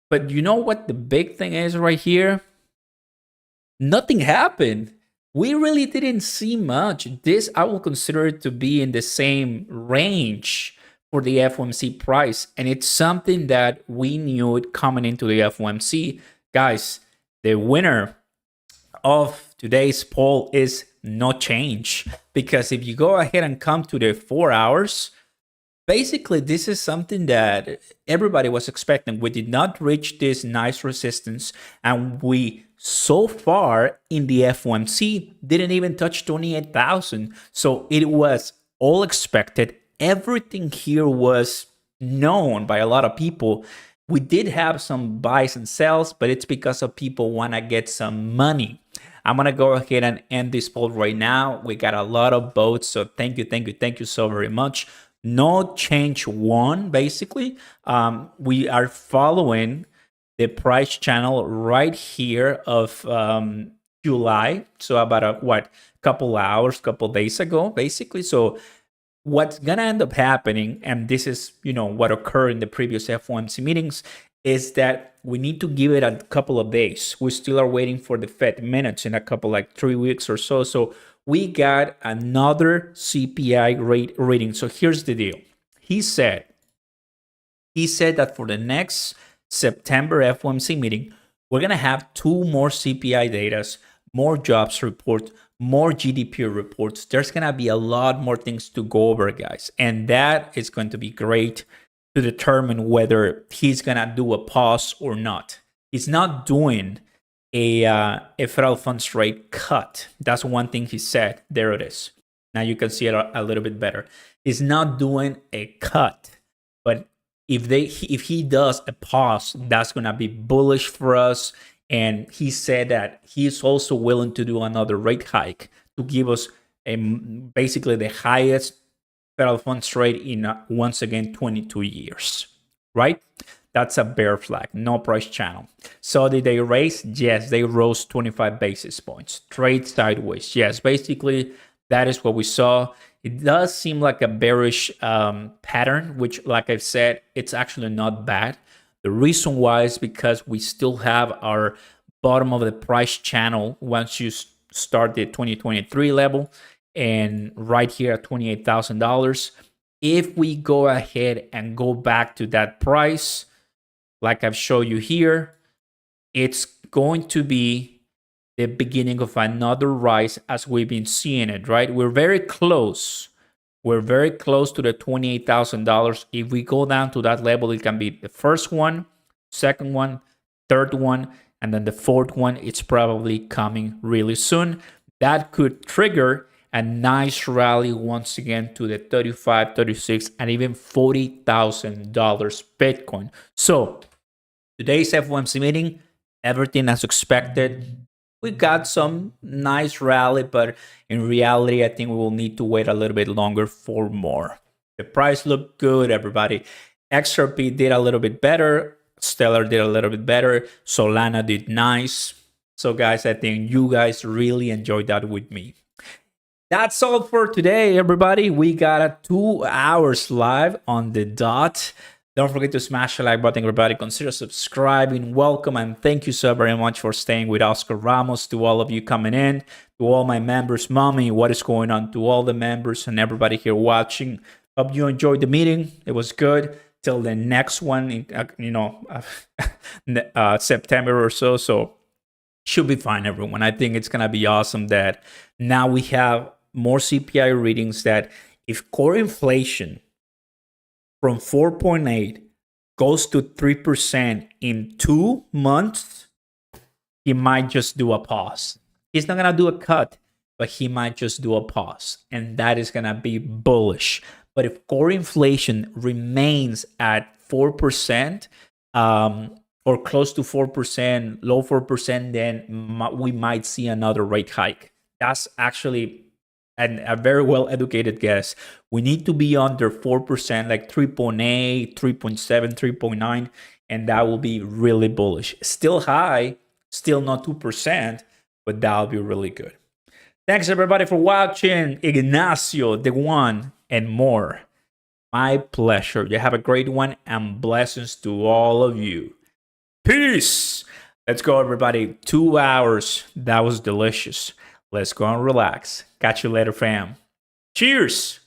But you know what the big thing is right here? Nothing happened. We really didn't see much. This, I will consider it to be in the same range for the FOMC price. And it's something that we knew it coming into the FOMC. Guys, the winner of today's poll is no change. Because if you go ahead and come to the 4 hours, basically this is something that everybody was expecting. We did not reach this nice resistance, and we so far in the FOMC didn't even touch 28,000. So it was all expected. Everything here was known by a lot of people. We did have some buys and sells, but it's because of people want to get some money. I'm going to go ahead and end this poll right now. We got a lot of votes, so thank you so very much. No change won, basically. We are following the price channel right here of July. So about a couple days ago, basically. So what's gonna end up happening, and this is what occurred in the previous FOMC meetings, is that we need to give it a couple of days. We still are waiting for the Fed minutes in a couple, 3 weeks or so. So we got another CPI reading. So here's the deal. He said that for the next September FOMC meeting, we're going to have 2 more CPI datas, more jobs reports, more GDP reports. There's going to be a lot more things to go over, guys. And that is going to be great to determine whether he's going to do a pause or not. He's not doing a federal funds rate cut. That's one thing he said. There it is. Now you can see it a little bit better. He's not doing a cut, but if he does a pause, that's going to be bullish for us. And he said that he's also willing to do another rate hike to give us basically the highest federal funds rate in once again 22 years, right? that's a bear flag, no price channel. So did they raise? Yes, they rose 25 basis points. Trade sideways. Yes, basically that is what we saw. It does seem like a bearish pattern, which, like I've said, it's actually not bad. The reason why is because we still have our bottom of the price channel once you start the 2023 level, and right here at $28,000. If we go ahead and go back to that price, like I've showed you here, it's going to be the beginning of another rise as we've been seeing it, right? We're very close. We're very close to the $28,000. If we go down to that level, it can be the first one, second one, third one, and then the fourth one. It's probably coming really soon. That could trigger a nice rally once again to the 35, 36, and even $40,000 Bitcoin. So today's FOMC meeting, everything as expected. We got some nice rally, but in reality, I think we will need to wait a little bit longer for more. The price looked good, everybody. XRP did a little bit better. Stellar did a little bit better. Solana did nice. So guys, I think you guys really enjoyed that with me. That's all for today, everybody. We got a 2 hours live on the dot. Don't forget to smash the like button, everybody. Consider subscribing. Welcome and thank you so very much for staying with Oscar Ramos. To all of you coming in, to all my members, mommy, what is going on? To all the members and everybody here watching. Hope you enjoyed the meeting. It was good. Till the next one, September or so. So should be fine, everyone. I think it's gonna be awesome that now we have more CPI readings, that if core inflation from 4.8 goes to 3% in 2 months, he might just do a pause. He's not going to do a cut, but he might just do a pause. And that is going to be bullish. But if core inflation remains at 4%, or close to 4%, low 4%, then we might see another rate hike. That's actually a very well-educated guess. We need to be under 4%, like 3.8, 3.7, 3.9, and that will be really bullish. Still high, still not 2%, but that'll be really good. Thanks, everybody, for watching. Ignacio, the one, and more. My pleasure. You have a great one, and blessings to all of you. Peace. Let's go, everybody. 2 hours. That was delicious. Let's go and relax. Catch you later, fam. Cheers.